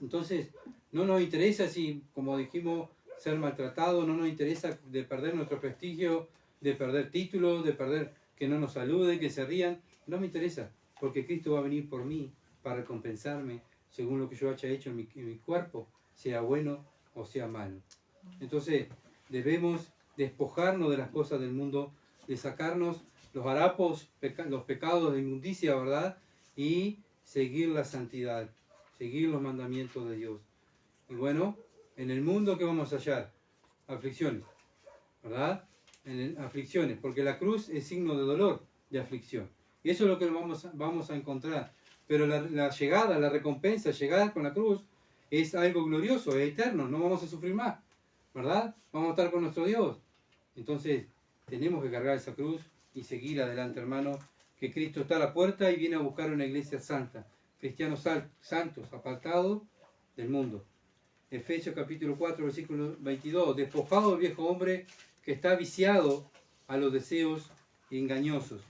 Entonces, no nos interesa si, como dijimos, ser maltratado, no nos interesa de perder nuestro prestigio, de perder títulos, de perder que no nos saluden, que se rían. No me interesa, porque Cristo va a venir por mí para recompensarme según lo que yo haya hecho en mi cuerpo, sea bueno o sea malo. Entonces, debemos despojarnos de las cosas del mundo, de sacarnos los harapos, los pecados de inmundicia, ¿verdad? Y seguir la santidad, seguir los mandamientos de Dios. Y bueno, en el mundo, ¿qué vamos a hallar? Aflicciones, ¿verdad? Aflicciones, porque la cruz es signo de dolor, de aflicción. Y eso es lo que vamos a encontrar. Pero la llegada, la recompensa, llegar con la cruz, es algo glorioso, es eterno, no vamos a sufrir más, ¿verdad? Vamos a estar con nuestro Dios. Entonces, tenemos que cargar esa cruz y seguir adelante, hermano, que Cristo está a la puerta y viene a buscar una iglesia santa, cristianos santos, apartados del mundo. Efesios capítulo 4, versículo 22, despojado del viejo hombre que está viciado a los deseos engañosos.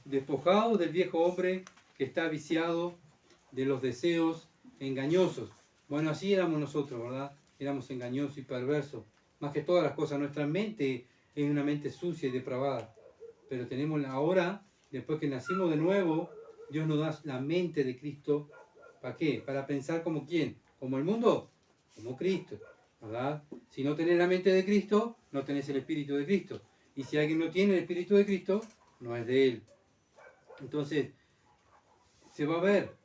Despojado del viejo hombre que está viciado de los deseos engañosos. Bueno, así éramos nosotros, ¿verdad? Éramos engañosos y perversos. Más que todas las cosas, nuestra mente es una mente sucia y depravada. Pero tenemos ahora, después que nacimos de nuevo, Dios nos da la mente de Cristo. ¿Para qué? Para pensar como quién, como el mundo, como Cristo, ¿verdad? Si no tenés la mente de Cristo, no tenés el Espíritu de Cristo. Y si alguien no tiene el Espíritu de Cristo, no es de Él. Entonces, se va a ver.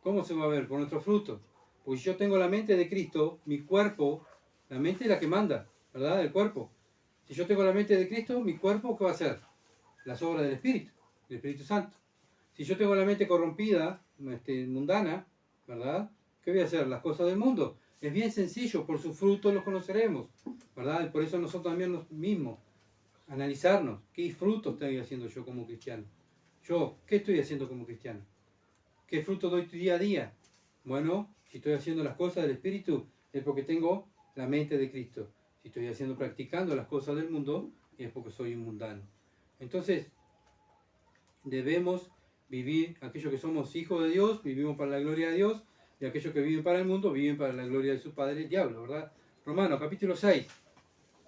¿Cómo se va a ver? Por nuestros frutos. Pues si yo tengo la mente de Cristo, mi cuerpo, la mente es la que manda, ¿verdad? El cuerpo. Si yo tengo la mente de Cristo, mi cuerpo, ¿qué va a hacer? Las obras del Espíritu Santo. Si yo tengo la mente corrompida, mundana, ¿verdad? ¿Qué voy a hacer? Las cosas del mundo. Es bien sencillo, por sus frutos los conoceremos, ¿verdad? Y por eso nosotros también mismos, analizarnos, ¿qué frutos estoy haciendo yo como cristiano? Yo, ¿qué estoy haciendo como cristiano? ¿Qué fruto doy día a día? Bueno, si estoy haciendo las cosas del Espíritu, es porque tengo la mente de Cristo. Si estoy practicando las cosas del mundo, es porque soy un mundano. Entonces, debemos vivir, aquellos que somos hijos de Dios, vivimos para la gloria de Dios, y aquellos que viven para el mundo, viven para la gloria de su padre, el diablo, ¿verdad? Romanos, capítulo 6.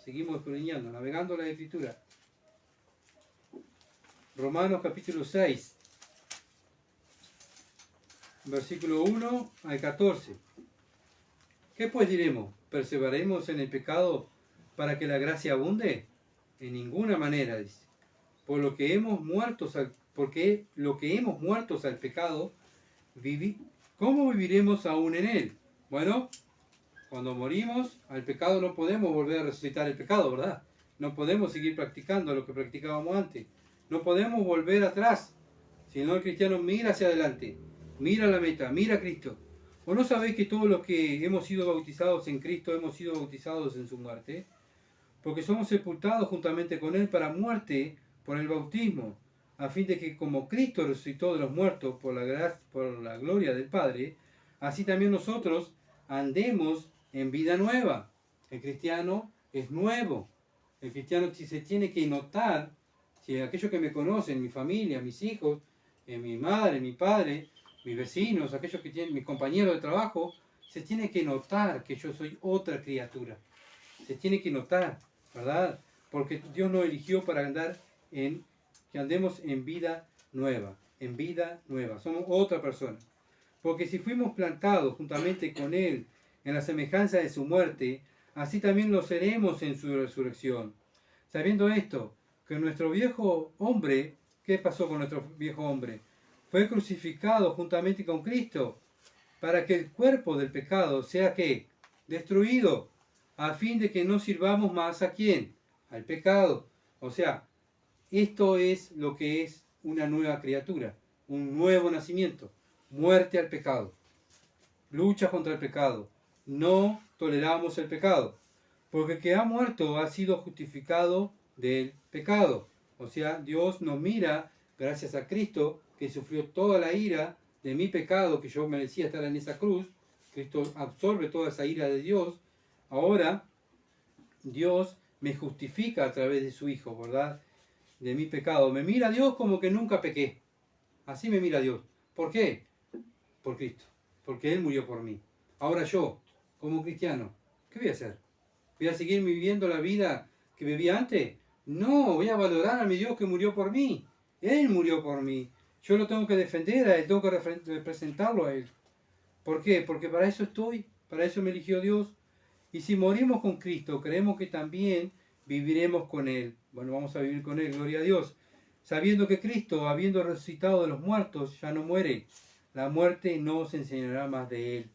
Seguimos escudriñando, navegando la Escritura. Romanos, capítulo 6. Versículo 1 al 14. ¿Qué pues diremos? ¿Perseveraremos en el pecado para que la gracia abunde? En ninguna manera, dice. Porque lo que hemos muertos al pecado, ¿cómo viviremos aún en él? Bueno, cuando morimos al pecado no podemos volver a resucitar el pecado, ¿verdad? No podemos seguir practicando lo que practicábamos antes. No podemos volver atrás. Si no, el cristiano mira hacia adelante. Mira la meta, mira a Cristo. ¿O no sabéis que todos los que hemos sido bautizados en Cristo hemos sido bautizados en su muerte? Porque somos sepultados juntamente con Él para muerte por el bautismo, a fin de que como Cristo resucitó de los muertos por la gloria del Padre, así también nosotros andemos en vida nueva. El cristiano es nuevo. El cristiano se tiene que notar, si aquellos que me conocen, mi familia, mis hijos, mi madre, mi padre, mis vecinos, aquellos que tienen, mis compañeros de trabajo, se tiene que notar que yo soy otra criatura. Se tiene que notar, ¿verdad? Porque Dios nos eligió para que andemos en vida nueva, somos otra persona. Porque si fuimos plantados juntamente con Él en la semejanza de su muerte, así también lo seremos en su resurrección. Sabiendo esto, que nuestro viejo hombre, ¿qué pasó con nuestro viejo hombre? Fue crucificado juntamente con Cristo, para que el cuerpo del pecado sea ¿qué? Destruido, a fin de que no sirvamos más ¿a quién? Al pecado. O sea, esto es lo que es una nueva criatura, un nuevo nacimiento, muerte al pecado, lucha contra el pecado. No toleramos el pecado, porque el que ha muerto ha sido justificado del pecado. O sea, Dios nos mira, gracias a Cristo, que sufrió toda la ira de mi pecado, que yo merecía estar en esa cruz. Cristo absorbe toda esa ira de Dios. Ahora, Dios me justifica a través de su Hijo, ¿verdad? De mi pecado. Me mira Dios como que nunca pequé. Así me mira Dios. ¿Por qué? Por Cristo. Porque Él murió por mí. Ahora yo, como cristiano, ¿qué voy a hacer? ¿Voy a seguir viviendo la vida que vivía antes? No, voy a valorar a mi Dios que murió por mí. Él murió por mí. Yo lo tengo que defender a Él, tengo que representarlo a Él. ¿Por qué? Porque para eso estoy, para eso me eligió Dios. Y si morimos con Cristo, creemos que también viviremos con Él. Bueno, vamos a vivir con Él, gloria a Dios. Sabiendo que Cristo, habiendo resucitado de los muertos, ya no muere. La muerte no se enseñará más de Él.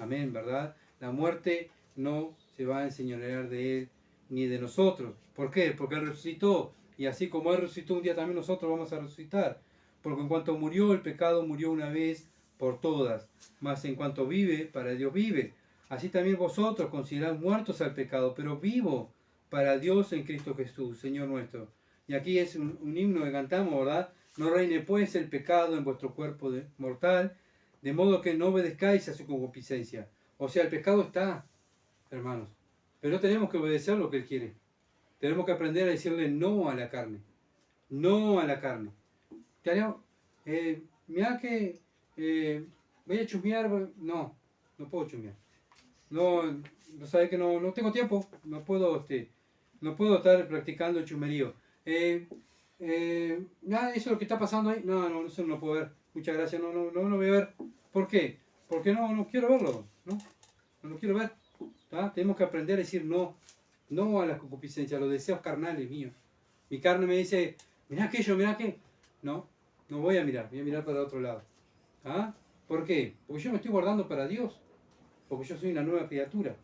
Amén, ¿verdad? La muerte no se va a enseñorear de Él ni de nosotros. ¿Por qué? Porque Él resucitó. Y así como Él resucitó un día, también nosotros vamos a resucitar. Porque en cuanto murió, el pecado murió una vez por todas. Mas en cuanto vive, para Dios vive. Así también vosotros considerad muertos al pecado, pero vivo para Dios en Cristo Jesús, Señor nuestro. Y aquí es un himno que cantamos, ¿verdad? No reine pues el pecado en vuestro cuerpo mortal, de modo que no obedezcáis a su concupiscencia. O sea, el pecado está, hermanos, pero tenemos que obedecer lo que Él quiere. Tenemos que aprender a decirle no a la carne. No a la carne. Mirá que voy a chusmear. No puedo chusmear. No sabes que no tengo tiempo. No puedo estar practicando el chusmerío. Eso es lo que está pasando ahí. No, eso no lo puedo ver. Muchas gracias. No lo voy a ver. ¿Por qué? Porque no quiero verlo. No lo quiero ver. ¿Tá? Tenemos que aprender a decir no a las concupiscencias, a los deseos carnales míos. Mi carne me dice, mirá aquello, mirá aquello. No voy a mirar para otro lado. ¿Ah? ¿Por qué? Porque yo me estoy guardando para Dios. Porque yo soy una nueva criatura.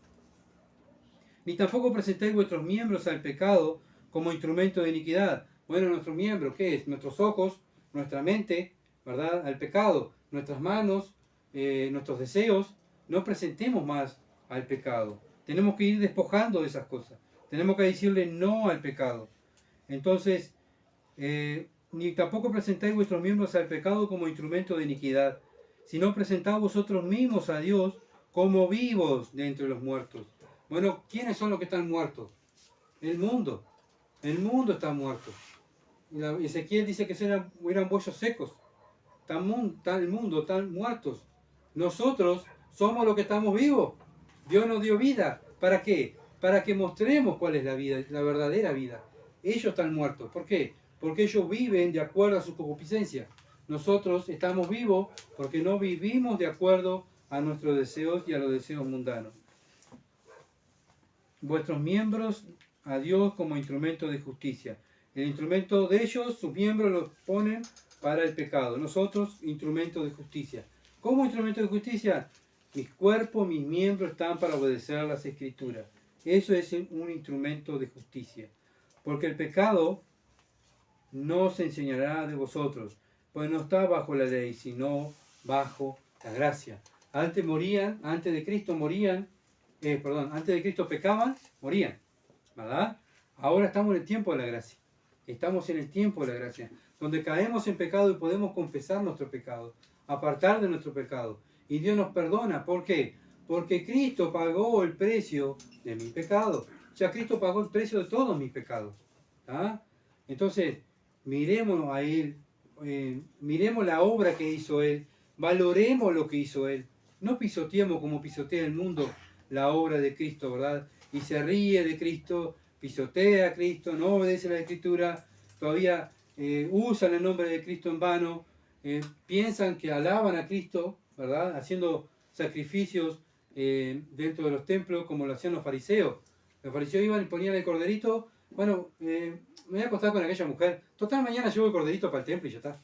Ni tampoco presentéis vuestros miembros al pecado como instrumento de iniquidad. Bueno, nuestros miembros, ¿qué es? Nuestros ojos, nuestra mente, ¿verdad? Al pecado. Nuestras manos, nuestros deseos. No presentemos más al pecado. Tenemos que ir despojando de esas cosas. Tenemos que decirle no al pecado. Entonces, ni tampoco presentáis vuestros miembros al pecado como instrumento de iniquidad, sino presentaos vosotros mismos a Dios como vivos de entre los muertos. Bueno, ¿quiénes son los que están muertos? El mundo. El mundo está muerto. Ezequiel dice que eran huesos secos. El mundo, están muertos. Nosotros somos los que estamos vivos. Dios nos dio vida. ¿Para qué? Para que mostremos cuál es la vida, la verdadera vida. Ellos están muertos. ¿Por qué? Porque ellos viven de acuerdo a su concupiscencia. Nosotros estamos vivos porque no vivimos de acuerdo a nuestros deseos y a los deseos mundanos. Vuestros miembros a Dios como instrumento de justicia. El instrumento de ellos, sus miembros los ponen para el pecado. Nosotros, instrumentos de justicia. ¿Cómo instrumento de justicia? Mis cuerpos, mis miembros están para obedecer a las Escrituras. Eso es un instrumento de justicia. Porque el pecado no se enseñará de vosotros, pues no está bajo la ley, sino bajo la gracia. Antes de Cristo pecaban, morían, ¿verdad? Ahora estamos en el tiempo de la gracia. Estamos en el tiempo de la gracia, donde caemos en pecado y podemos confesar nuestro pecado, apartar de nuestro pecado. Y Dios nos perdona. ¿Por qué? Porque Cristo pagó el precio de mi pecado. O sea, Cristo pagó el precio de todos mis pecados. ¿Ah? Entonces, miremos a Él, miremos la obra que hizo Él, valoremos lo que hizo Él. No pisoteemos como pisotea el mundo la obra de Cristo, ¿verdad? Y se ríe de Cristo, pisotea a Cristo, no obedece a la Escritura, todavía usan el nombre de Cristo en vano, piensan que alaban a Cristo, ¿verdad? Haciendo sacrificios dentro de los templos como lo hacían los fariseos. Los fariseos iban y ponían el corderito. Bueno, me voy a acostar con aquella mujer. Total, mañana llevo el corderito para el templo y ya está.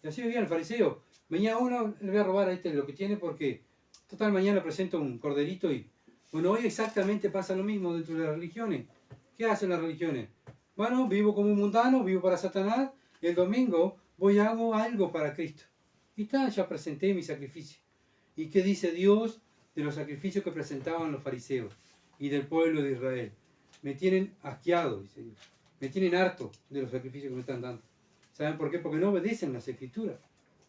Y así vivía el fariseo. Venía uno, le voy a robar a este lo que tiene porque total, mañana presento un corderito y... Bueno, hoy exactamente pasa lo mismo dentro de las religiones. ¿Qué hacen las religiones? Bueno, vivo como un mundano, vivo para Satanás, y el domingo voy y hago algo para Cristo. Y está, ya presenté mi sacrificio. ¿Y qué dice Dios de los sacrificios que presentaban los fariseos y del pueblo de Israel? Me tienen asqueado, dice Dios. Me tienen harto de los sacrificios que me están dando. ¿Saben por qué? Porque no obedecen las Escrituras.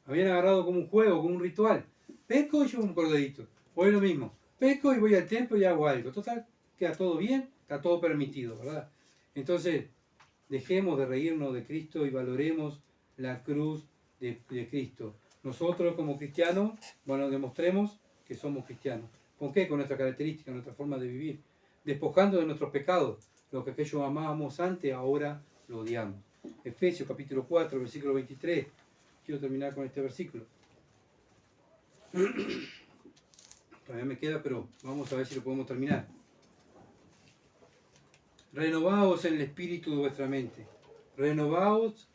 Habían agarrado como un juego, como un ritual. Peco y llevo un corderito. Hoy lo mismo. Peco y voy al templo y hago algo. Total, queda todo bien, está todo permitido, ¿verdad? Entonces, dejemos de reírnos de Cristo y valoremos la cruz de Cristo. Nosotros como cristianos, bueno, demostremos que somos cristianos. ¿Con qué? Con nuestra característica, nuestra forma de vivir. Despojando de nuestros pecados. Lo que aquello amábamos antes, ahora lo odiamos. Efesios capítulo 4, versículo 23. Quiero terminar con este versículo. Todavía me queda, pero vamos a ver si lo podemos terminar. Renovaos en el espíritu de vuestra mente. Renovaos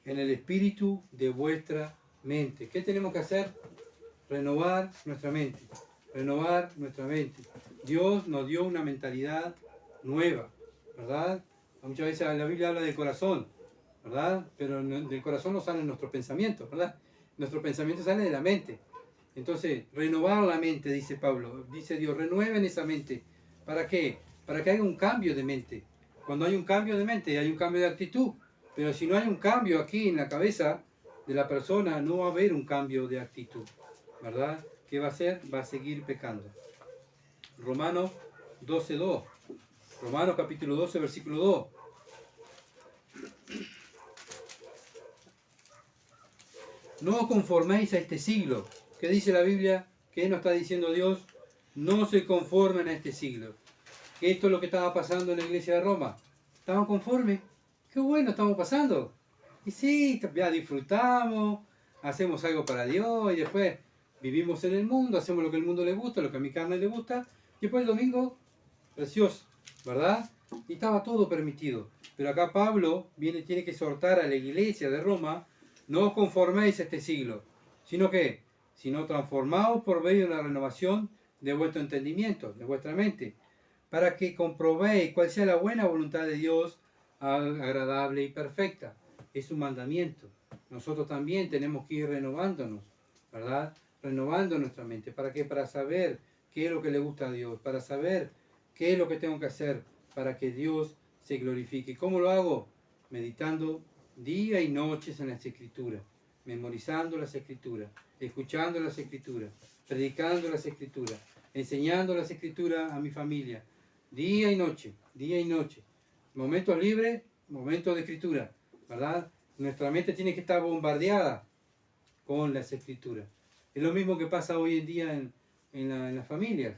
en el espíritu de vuestra mente. ¿Qué tenemos que hacer? Renovar nuestra mente. Renovar nuestra mente. Dios nos dio una mentalidad nueva, ¿verdad? Muchas veces la Biblia habla del corazón, ¿verdad? Pero del corazón no salen nuestros pensamientos, ¿verdad? Nuestros pensamientos salen de la mente. Entonces, renovar la mente, dice Pablo, dice Dios, renueven esa mente. ¿Para qué? Para que haya un cambio de mente. Cuando hay un cambio de mente, hay un cambio de actitud. Pero si no hay un cambio aquí en la cabeza de la persona, no va a haber un cambio de actitud, ¿verdad? ¿Qué va a hacer? Va a seguir pecando. Romanos 12:2. Romanos capítulo 12, versículo 2. No os conforméis a este siglo. ¿Qué dice la Biblia? ¿Qué nos está diciendo Dios? No se conformen a este siglo. Esto es lo que estaba pasando en la iglesia de Roma. ¿Estaban conformes? Qué bueno, estamos pasando. Y sí, ya disfrutamos, hacemos algo para Dios y después vivimos en el mundo, hacemos lo que al mundo le gusta, lo que a mi carne le gusta. Y después el domingo, precioso, ¿verdad? Y estaba todo permitido. Pero acá Pablo tiene que exhortar a la iglesia de Roma: no os conforméis a este siglo, sino que, sino transformaos por medio de la renovación de vuestro entendimiento, de vuestra mente, para que comprobéis cuál sea la buena voluntad de Dios, agradable y perfecta. Es un mandamiento. Nosotros también tenemos que ir renovándonos, ¿verdad? Renovando nuestra mente. ¿Para qué? Para saber qué es lo que le gusta a Dios, para saber qué es lo que tengo que hacer para que Dios se glorifique. ¿Cómo lo hago? Meditando día y noches en las Escrituras, memorizando las Escrituras, escuchando las Escrituras, predicando las Escrituras, enseñando las Escrituras a mi familia, día y noche, día y noche. Momentos libres, momentos de Escritura, ¿verdad? Nuestra mente tiene que estar bombardeada con las Escrituras. Es lo mismo que pasa hoy en día en las familias.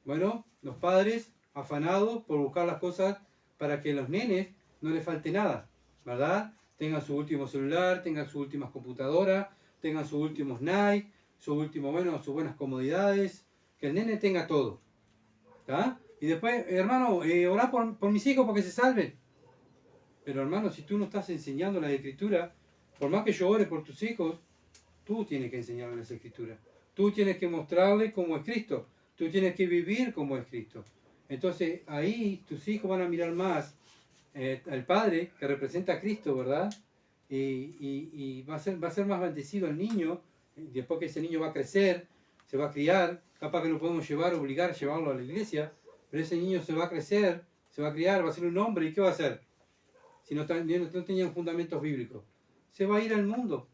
Bueno, los padres afanados por buscar las cosas para que a los nenes no les falte nada, ¿verdad? Tengan su último celular, tengan sus últimas computadoras, tengan sus últimos Nike, sus buenas comodidades, que el nene tenga todo, ¿está? Y después, hermano, orá por mis hijos para que se salven. Pero hermano, si tú no estás enseñando la Escritura, por más que yo ore por tus hijos, tú tienes que enseñarles las Escrituras. Tú tienes que mostrarles cómo es Cristo. Tú tienes que vivir como es Cristo. Entonces ahí tus hijos van a mirar más al Padre, que representa a Cristo, ¿verdad? Y va a ser más bendecido el niño. Después que ese niño va a crecer, se va a criar, capaz que no podemos obligar a llevarlo a la iglesia, pero ese niño se va a crecer, se va a criar, va a ser un hombre. ¿Y qué va a hacer? Si no tenían fundamentos bíblicos, se va a ir al mundo.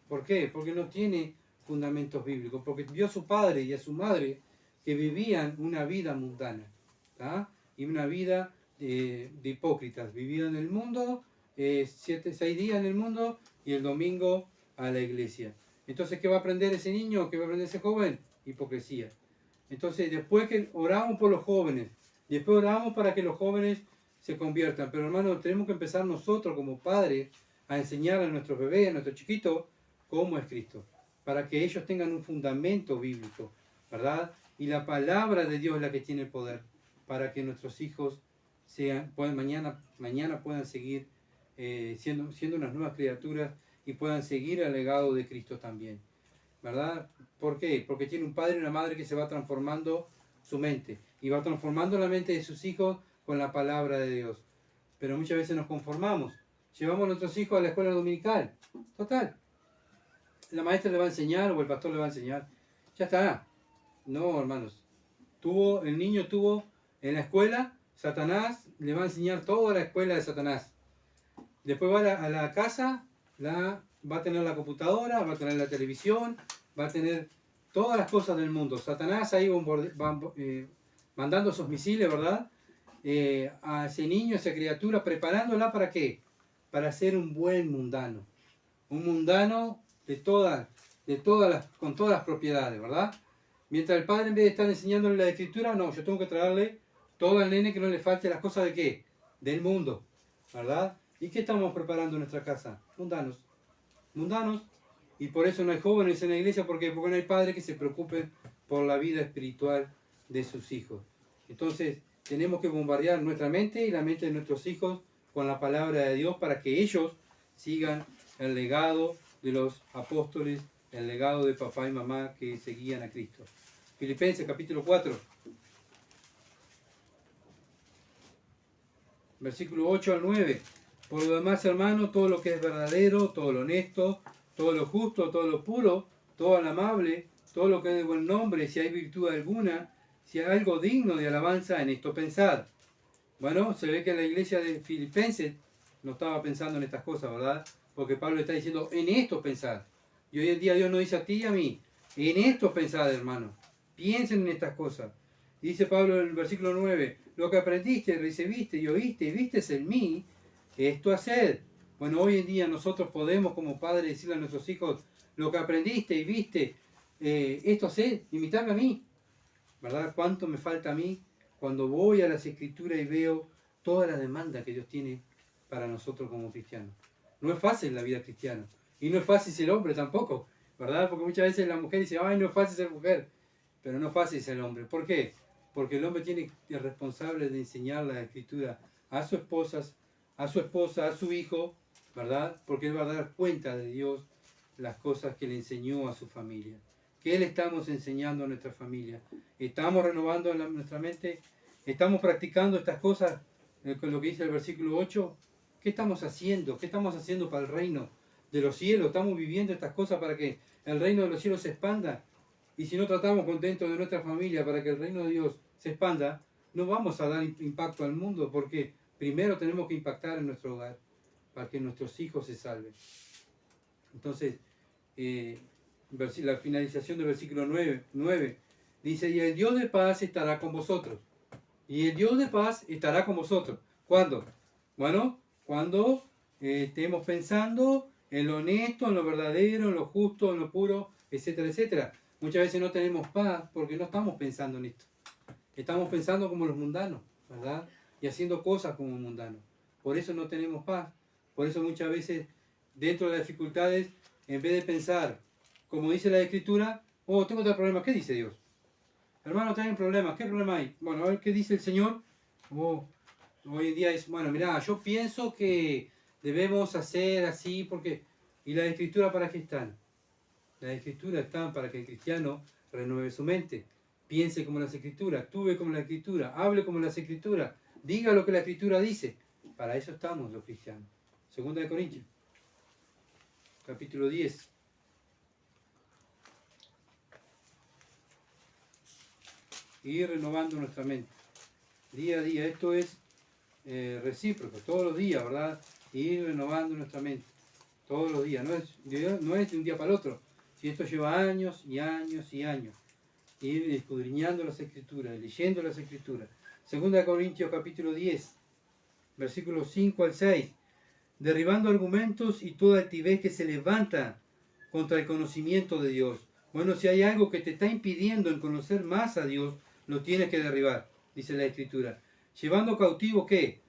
¿Por qué? Porque no tiene fundamentos bíblicos, porque vio a su padre y a su madre que vivían una vida mundana, ¿tá? Y una vida de hipócritas. Vivían en el mundo, 6 días en el mundo y el domingo a la iglesia. Entonces, ¿qué va a aprender ese niño? ¿Qué va a aprender ese joven? Hipocresía. Entonces, después que oramos por los jóvenes, después oramos para que los jóvenes se conviertan. Pero hermanos, tenemos que empezar nosotros como padres a enseñar a nuestros bebés, a nuestros chiquitos, cómo es Cristo, para que ellos tengan un fundamento bíblico, ¿verdad? Y la palabra de Dios es la que tiene el poder para que nuestros hijos mañana puedan seguir siendo unas nuevas criaturas y puedan seguir el legado de Cristo también, ¿verdad? ¿Por qué? Porque tiene un padre y una madre que se va transformando su mente y va transformando la mente de sus hijos con la palabra de Dios. Pero muchas veces nos conformamos. Llevamos a nuestros hijos a la escuela dominical. Total. La maestra le va a enseñar o el pastor le va a enseñar. Ya está. No, hermanos. El niño tuvo en la escuela, Satanás le va a enseñar toda la escuela de Satanás. Después va a la casa, va a tener la computadora, va a tener la televisión, va a tener todas las cosas del mundo. Satanás ahí va mandando esos misiles, ¿verdad? A ese niño, a esa criatura, preparándola ¿para qué? Para ser un buen mundano. Un mundano con todas las propiedades, ¿verdad? Mientras el padre, en vez de estar enseñándole la escritura, no, yo tengo que traerle todo al nene que no le falte las cosas de qué? Del mundo, ¿verdad? ¿Y qué estamos preparando en nuestra casa? Mundanos. Mundanos. Y por eso no hay jóvenes en la iglesia. ¿Por qué? Porque no hay padres que se preocupen por la vida espiritual de sus hijos. Entonces, tenemos que bombardear nuestra mente y la mente de nuestros hijos con la palabra de Dios para que ellos sigan el legado de los apóstoles, el legado de papá y mamá que seguían a Cristo. Filipenses capítulo 4, versículo 8 al 9. Por lo demás, hermano, todo lo que es verdadero, todo lo honesto, todo lo justo, todo lo puro, todo lo amable, todo lo que es de buen nombre, si hay virtud alguna, si hay algo digno de alabanza, en esto pensad. Bueno, se ve que la iglesia de Filipenses no estaba pensando en estas cosas, ¿verdad? Porque Pablo está diciendo, en esto pensad. Y hoy en día Dios nos dice a ti y a mí, en esto pensad, hermano. Piensen en estas cosas. Y dice Pablo en el versículo 9, lo que aprendiste, recibiste y oíste y vistes en mí, esto haced. Bueno, hoy en día nosotros podemos como padres decirle a nuestros hijos, lo que aprendiste y viste, esto haced, imitarme a mí. ¿Verdad? ¿Cuánto me falta a mí cuando voy a las Escrituras y veo toda la demanda que Dios tiene para nosotros como cristianos? No es fácil la vida cristiana. Y no es fácil ser hombre tampoco, ¿verdad? Porque muchas veces la mujer dice, ay, no es fácil ser mujer. Pero no es fácil ser hombre. ¿Por qué? Porque el hombre tiene que ser responsable de enseñar la Escritura a su esposa, a su hijo, ¿verdad? Porque él va a dar cuenta de Dios las cosas que le enseñó a su familia. ¿Qué le estamos enseñando a nuestra familia? ¿Estamos renovando nuestra mente? ¿Estamos practicando estas cosas con lo que dice el versículo 8? ¿Qué estamos haciendo? ¿Qué estamos haciendo para el reino de los cielos? ¿Estamos viviendo estas cosas para que el reino de los cielos se expanda? Y si no tratamos dentro de nuestra familia para que el reino de Dios se expanda, no vamos a dar impacto al mundo, porque primero tenemos que impactar en nuestro hogar para que nuestros hijos se salven. Entonces, la finalización del versículo 9 dice, y el Dios de paz estará con vosotros. Y el Dios de paz estará con vosotros. ¿Cuándo? Bueno, cuando estemos pensando en lo honesto, en lo verdadero, en lo justo, en lo puro, etcétera, etcétera. Muchas veces no tenemos paz porque no estamos pensando en esto. Estamos pensando como los mundanos, ¿verdad? Y haciendo cosas como mundanos. Por eso no tenemos paz. Por eso muchas veces, dentro de las dificultades, en vez de pensar, como dice la Escritura, oh, tengo otro problema, ¿qué dice Dios? Hermano, tienen problemas, ¿qué problema hay? Bueno, a ver qué dice el Señor. Oh, hoy en día es, bueno, mirá, yo pienso que debemos hacer así porque... ¿Y las Escrituras para qué están? Las Escrituras están para que el cristiano renueve su mente, piense como las Escrituras, actúe como la Escritura, hable como las Escrituras, diga lo que la Escritura dice. Para eso estamos los cristianos. Segunda de Corintios, capítulo 10. Y renovando nuestra mente. Día a día. Esto es recíproco, todos los días, ¿verdad? Ir renovando nuestra mente. Todos los días. No es de un día para el otro. Si esto lleva años y años y años. Ir escudriñando las Escrituras, leyendo las Escrituras. Segunda de Corintios capítulo 10, versículos 5 al 6. Derribando argumentos y toda altivez que se levanta contra el conocimiento de Dios. Bueno, si hay algo que te está impidiendo en conocer más a Dios, lo tienes que derribar, dice la Escritura. Llevando cautivo, ¿qué?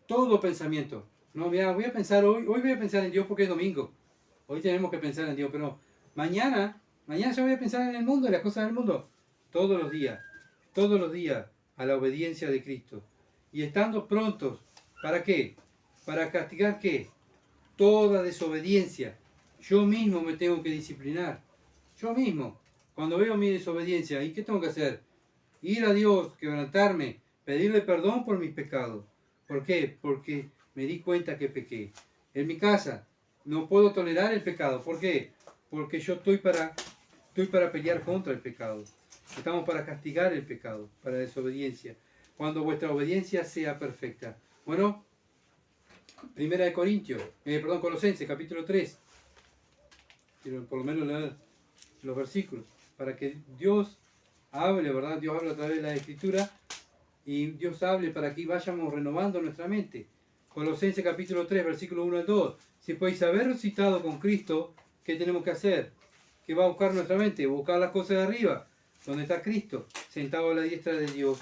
Todo pensamiento. No, mira, voy a pensar hoy voy a pensar en Dios porque es domingo. Hoy tenemos que pensar en Dios, pero mañana ya voy a pensar en el mundo, en las cosas del mundo. Todos los días, a la obediencia de Cristo. Y estando prontos, ¿para qué? Para castigar, ¿qué? Toda desobediencia. Yo mismo me tengo que disciplinar. Yo mismo. Cuando veo mi desobediencia, ¿y qué tengo que hacer? Ir a Dios, quebrantarme, pedirle perdón por mis pecados. ¿Por qué? Porque me di cuenta que pequé. En mi casa no puedo tolerar el pecado. ¿Por qué? Porque yo estoy para pelear contra el pecado. Estamos para castigar el pecado, para desobediencia. Cuando vuestra obediencia sea perfecta. Bueno, Primera de Colosenses, capítulo 3. Quiero por lo menos leer los versículos, para que Dios hable, ¿verdad? Dios habla a través de la Escritura y Dios hable para que vayamos renovando nuestra mente. Colosenses capítulo 3, versículo 1 al 2. Si podéis haber resucitado con Cristo, ¿qué tenemos que hacer? ¿Qué va a buscar nuestra mente? Buscar las cosas de arriba, donde está Cristo, sentado a la diestra de Dios.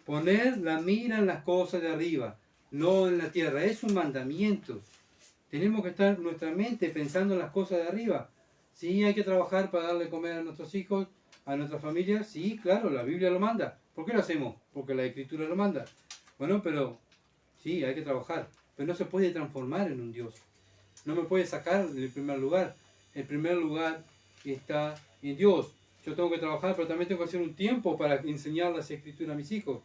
Poner la mira en las cosas de arriba, no en la tierra. Es un mandamiento. Tenemos que estar nuestra mente pensando en las cosas de arriba. Sí, hay que trabajar para darle comer a nuestros hijos, a nuestra familia. Sí, claro, la Biblia lo manda. ¿Por qué lo hacemos? Porque la Escritura lo manda. Bueno, pero sí, hay que trabajar. Pero no se puede transformar en un Dios. No me puede sacar del primer lugar. El primer lugar está en Dios. Yo tengo que trabajar, pero también tengo que hacer un tiempo para enseñar las Escrituras a mis hijos,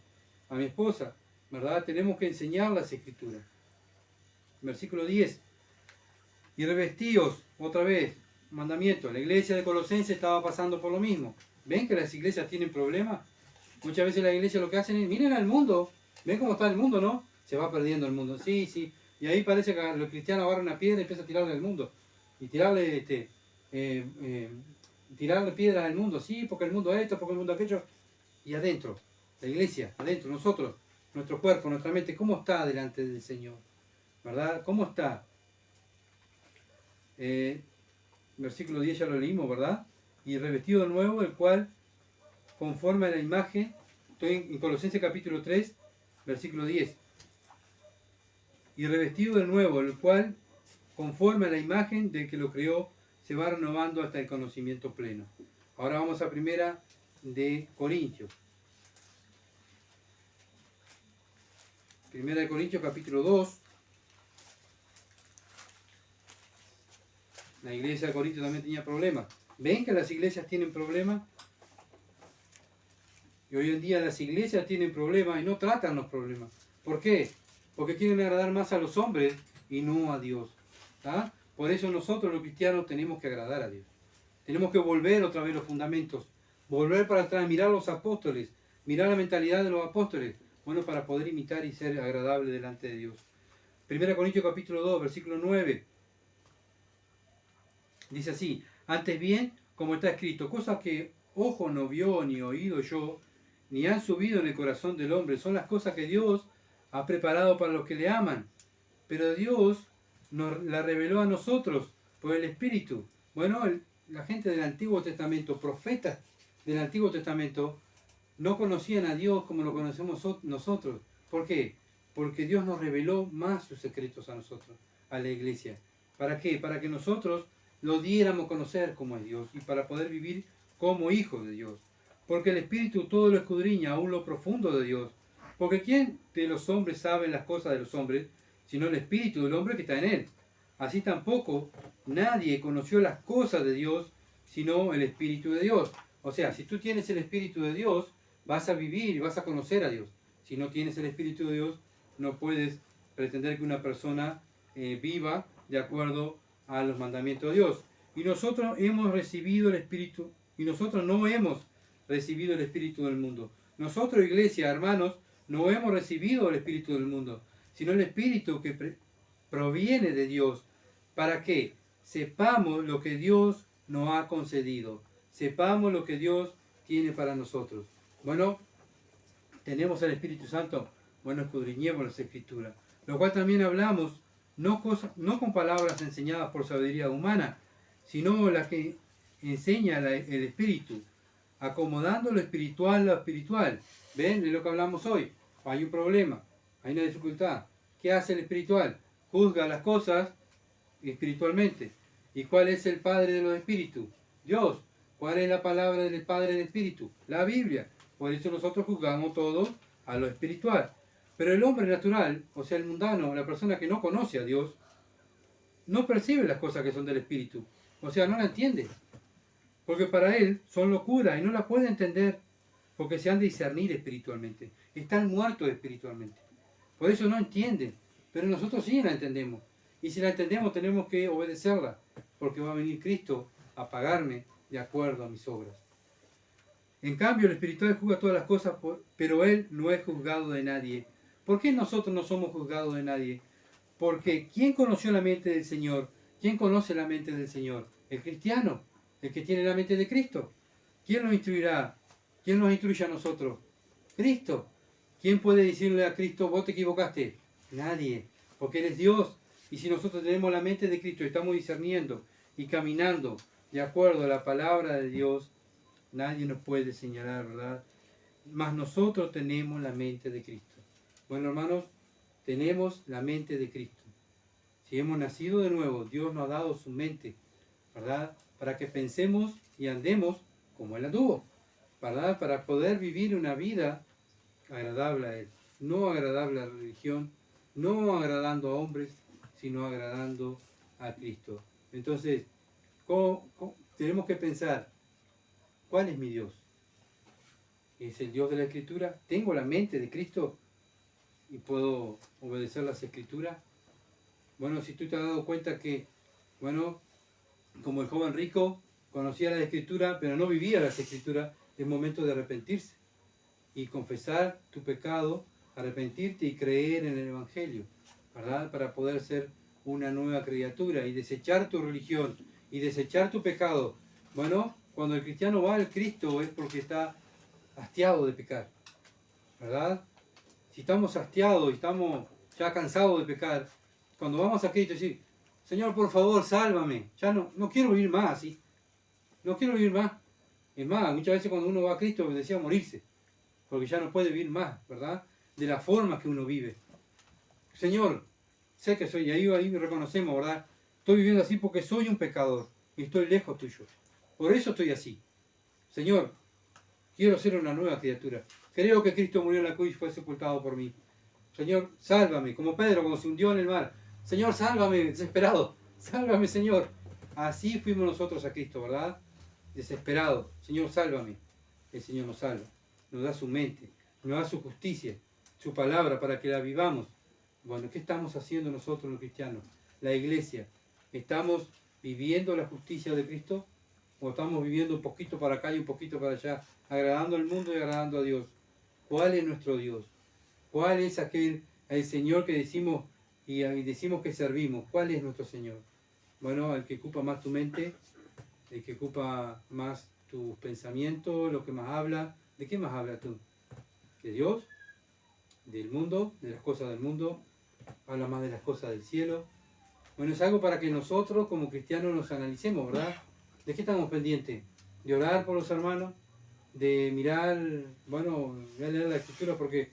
a mi esposa. ¿Verdad? Tenemos que enseñar las Escrituras. Versículo 10. Y revestíos, otra vez, mandamiento. La iglesia de Colosenses estaba pasando por lo mismo. ¿Ven que las iglesias tienen problemas? Muchas veces las iglesias lo que hacen es, miren al mundo. ¿Ven cómo está el mundo, no? Se va perdiendo el mundo. Sí, sí. Y ahí parece que los cristianos agarran una piedra y empiezan a tirarle al mundo. Y tirarle, tirarle piedras al mundo. Sí, porque el mundo esto, porque el mundo aquello. Y adentro, la iglesia, adentro, nosotros, nuestro cuerpo, nuestra mente, ¿cómo está delante del Señor? ¿Verdad? ¿Cómo está? Versículo 10 ya lo leímos, ¿verdad? Y revestido de nuevo, el cual, conforme a la imagen, estoy en Colosenses capítulo 3, versículo 10. Y revestido de nuevo, el cual, conforme a la imagen del que lo creó, se va renovando hasta el conocimiento pleno. Ahora vamos a primera de Corintios. Primera de Corintios capítulo 2. La iglesia de Corinto también tenía problemas. ¿Ven que las iglesias tienen problemas? Y hoy en día las iglesias tienen problemas y no tratan los problemas. ¿Por qué? Porque quieren agradar más a los hombres y no a Dios. ¿Ah? Por eso nosotros los cristianos tenemos que agradar a Dios. Tenemos que volver otra vez los fundamentos. Volver para atrás, mirar a los apóstoles. Mirar la mentalidad de los apóstoles. Bueno, para poder imitar y ser agradable delante de Dios. 1 Corintios capítulo 2, versículo 9. Dice así: antes bien, como está escrito, cosas que ojo no vio, ni oído yo, ni han subido en el corazón del hombre, son las cosas que Dios ha preparado para los que le aman. Pero Dios nos la reveló a nosotros por el Espíritu. Bueno, la gente del Antiguo Testamento, profetas del Antiguo Testamento, no conocían a Dios como lo conocemos nosotros. ¿Por qué? Porque Dios nos reveló más sus secretos a nosotros, a la iglesia. ¿Para qué? Para que nosotros lo diéramos a conocer como es Dios y para poder vivir como hijos de Dios. Porque el Espíritu todo lo escudriña, aún lo profundo de Dios. Porque ¿quién de los hombres sabe las cosas de los hombres, sino el Espíritu del hombre que está en él? Así tampoco nadie conoció las cosas de Dios, sino el Espíritu de Dios. O sea, si tú tienes el Espíritu de Dios, vas a vivir y vas a conocer a Dios. Si no tienes el Espíritu de Dios, no puedes pretender que una persona viva de acuerdo a los mandamientos de Dios. Y nosotros hemos recibido el Espíritu, y nosotros no hemos recibido el Espíritu del mundo. Nosotros, iglesia, hermanos, no hemos recibido el Espíritu del mundo, sino el Espíritu que proviene de Dios. ¿Para qué? Sepamos lo que Dios nos ha concedido. Sepamos lo que Dios tiene para nosotros. Bueno, tenemos el Espíritu Santo. Bueno, escudriñemos las Escrituras. Lo cual también hablamos, no con palabras enseñadas por sabiduría humana, sino las que enseña el Espíritu, acomodando lo espiritual a lo espiritual. ¿Ven? Es lo que hablamos hoy. Hay un problema, hay una dificultad. ¿Qué hace el espiritual? Juzga las cosas espiritualmente. ¿Y cuál es el Padre de los Espíritus? Dios. ¿Cuál es la palabra del Padre del Espíritu? La Biblia. Por eso nosotros juzgamos todo a lo espiritual. Pero el hombre natural, o sea, el mundano, la persona que no conoce a Dios, no percibe las cosas que son del Espíritu. O sea, no la entiende. Porque para él son locura y no la puede entender porque se han de discernir espiritualmente. Están muertos espiritualmente. Por eso no entienden. Pero nosotros sí la entendemos. Y si la entendemos tenemos que obedecerla. Porque va a venir Cristo a pagarme de acuerdo a mis obras. En cambio, el espiritual juzga todas las cosas, pero él no es juzgado de nadie. ¿Por qué nosotros no somos juzgados de nadie? Porque ¿quién conoció la mente del Señor? ¿Quién conoce la mente del Señor? El cristiano, el que tiene la mente de Cristo. ¿Quién nos instruirá? ¿Quién nos instruye a nosotros? Cristo. ¿Quién puede decirle a Cristo, vos te equivocaste? Nadie, porque Él es Dios. Y si nosotros tenemos la mente de Cristo y estamos discerniendo y caminando de acuerdo a la palabra de Dios, nadie nos puede señalar, ¿verdad? Mas nosotros tenemos la mente de Cristo. Bueno, hermanos, tenemos la mente de Cristo. Si hemos nacido de nuevo, Dios nos ha dado su mente, ¿verdad? Para que pensemos y andemos como Él anduvo, ¿verdad? Para poder vivir una vida agradable a Él. No agradable a la religión, no agradando a hombres, sino agradando a Cristo. Entonces, tenemos que pensar, ¿cuál es mi Dios? ¿Es el Dios de la Escritura? ¿Tengo la mente de Cristo y puedo obedecer las Escrituras? Bueno, si tú te has dado cuenta que, bueno, como el joven rico conocía la Escritura, pero no vivía las Escrituras, es momento de arrepentirse y confesar tu pecado, arrepentirte y creer en el Evangelio, ¿verdad? Para poder ser una nueva criatura y desechar tu religión y desechar tu pecado. Bueno, cuando el cristiano va al Cristo es porque está hastiado de pecar, ¿verdad? Si estamos hastiados y estamos ya cansados de pecar, cuando vamos a Cristo y decir, Señor, por favor, sálvame, ya no quiero vivir más, ¿sí? No quiero vivir más. Es más, muchas veces cuando uno va a Cristo desea morirse, porque ya no puede vivir más, ¿verdad? De la forma que uno vive. Señor, sé que soy, y ahí reconocemos, ¿verdad? Estoy viviendo así porque soy un pecador y estoy lejos tuyo. Por eso estoy así. Señor, quiero ser una nueva criatura. Creo que Cristo murió en la cruz y fue sepultado por mí. Señor, sálvame, como Pedro cuando se hundió en el mar. Señor, sálvame, desesperado. Sálvame, Señor. Así fuimos nosotros a Cristo, ¿verdad? Desesperado. Señor, sálvame. El Señor nos salva. Nos da su mente, nos da su justicia, su palabra para que la vivamos. Bueno, ¿qué estamos haciendo nosotros los cristianos? La iglesia. ¿Estamos viviendo la justicia de Cristo? ¿O estamos viviendo un poquito para acá y un poquito para allá? Agradando al mundo y agradando a Dios. ¿Cuál es nuestro Dios? ¿Cuál es el Señor que decimos y decimos que servimos? ¿Cuál es nuestro Señor? Bueno, el que ocupa más tu mente, el que ocupa más tus pensamientos, lo que más habla. ¿De qué más habla tú? ¿De Dios? ¿Del mundo? ¿De las cosas del mundo? ¿Habla más de las cosas del cielo? Bueno, es algo para que nosotros como cristianos nos analicemos, ¿verdad? ¿De qué estamos pendientes? ¿De orar por los hermanos? ¿De mirar, bueno, voy a leer la escritura porque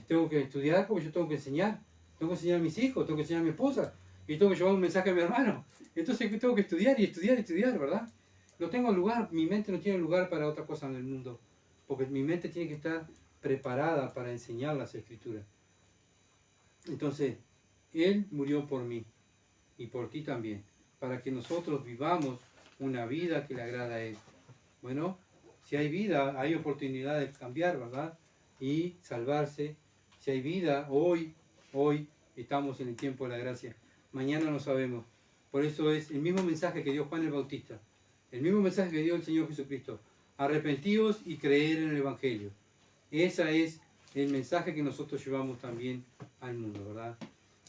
tengo que estudiar, porque yo tengo que enseñar? Tengo que enseñar a mis hijos, tengo que enseñar a mi esposa y tengo que llevar un mensaje a mi hermano. Entonces tengo que estudiar y estudiar y estudiar, ¿verdad? No tengo lugar, mi mente no tiene lugar para otra cosa en el mundo, porque mi mente tiene que estar preparada para enseñar las escrituras. Entonces, Él murió por mí y por ti también, para que nosotros vivamos una vida que le agrada a Él. Bueno, si hay vida, hay oportunidad de cambiar, ¿verdad? Y salvarse. Si hay vida, hoy estamos en el tiempo de la gracia. Mañana no sabemos. Por eso es el mismo mensaje que dio Juan el Bautista. El mismo mensaje que dio el Señor Jesucristo. Arrepentíos y creer en el Evangelio. Ese es el mensaje que nosotros llevamos también al mundo, ¿verdad?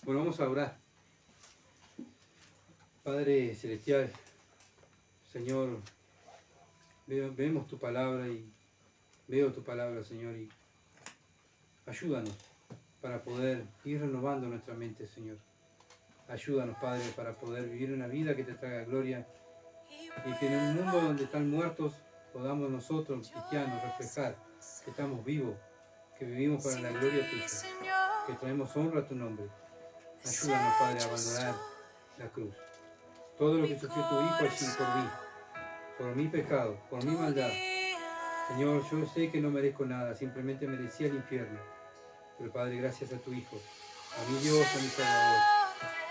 Bueno, vamos a orar. Padre Celestial, Señor, vemos tu palabra y veo tu palabra, Señor, y ayúdanos para poder ir renovando nuestra mente, Señor. Ayúdanos, Padre, para poder vivir una vida que te traiga gloria y que en un mundo donde están muertos podamos nosotros, los cristianos, reflejar que estamos vivos, que vivimos para la gloria tuya, que traemos honra a tu nombre. Ayúdanos, Padre, a abandonar la cruz. Todo lo que sufrió tu Hijo allí por mi pecado, por mi maldad. Señor, yo sé que no merezco nada, simplemente merecía el infierno. Pero Padre, gracias a tu Hijo, a mi Dios, a mi Salvador,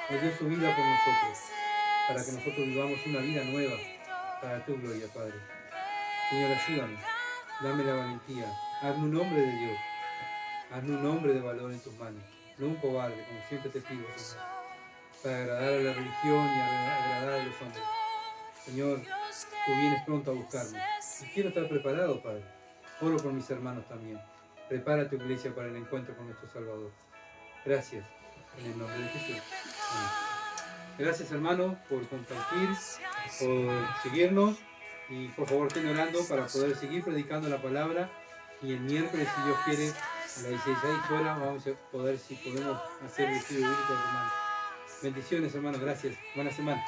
Él dio su vida por nosotros, para que nosotros vivamos una vida nueva, para tu gloria, Padre. Señor, ayúdame, dame la valentía, hazme un hombre de Dios, hazme un hombre de valor en tus manos, no un cobarde, como siempre te pido, Señor, para agradar a la religión y agradar a los hombres. Señor, tú vienes pronto a buscarme y quiero estar preparado, Padre. Oro por mis hermanos también. Prepara tu iglesia para el encuentro con nuestro Salvador. Gracias, en el nombre de Jesús. Amén. Gracias, hermanos, por compartir, por seguirnos y por favor estén orando para poder seguir predicando la palabra y el miércoles, si Dios quiere, a las 16 horas vamos a poder, si podemos, hacer el estudio bíblico, hermanos. Bendiciones, hermanos, gracias. Buena semana.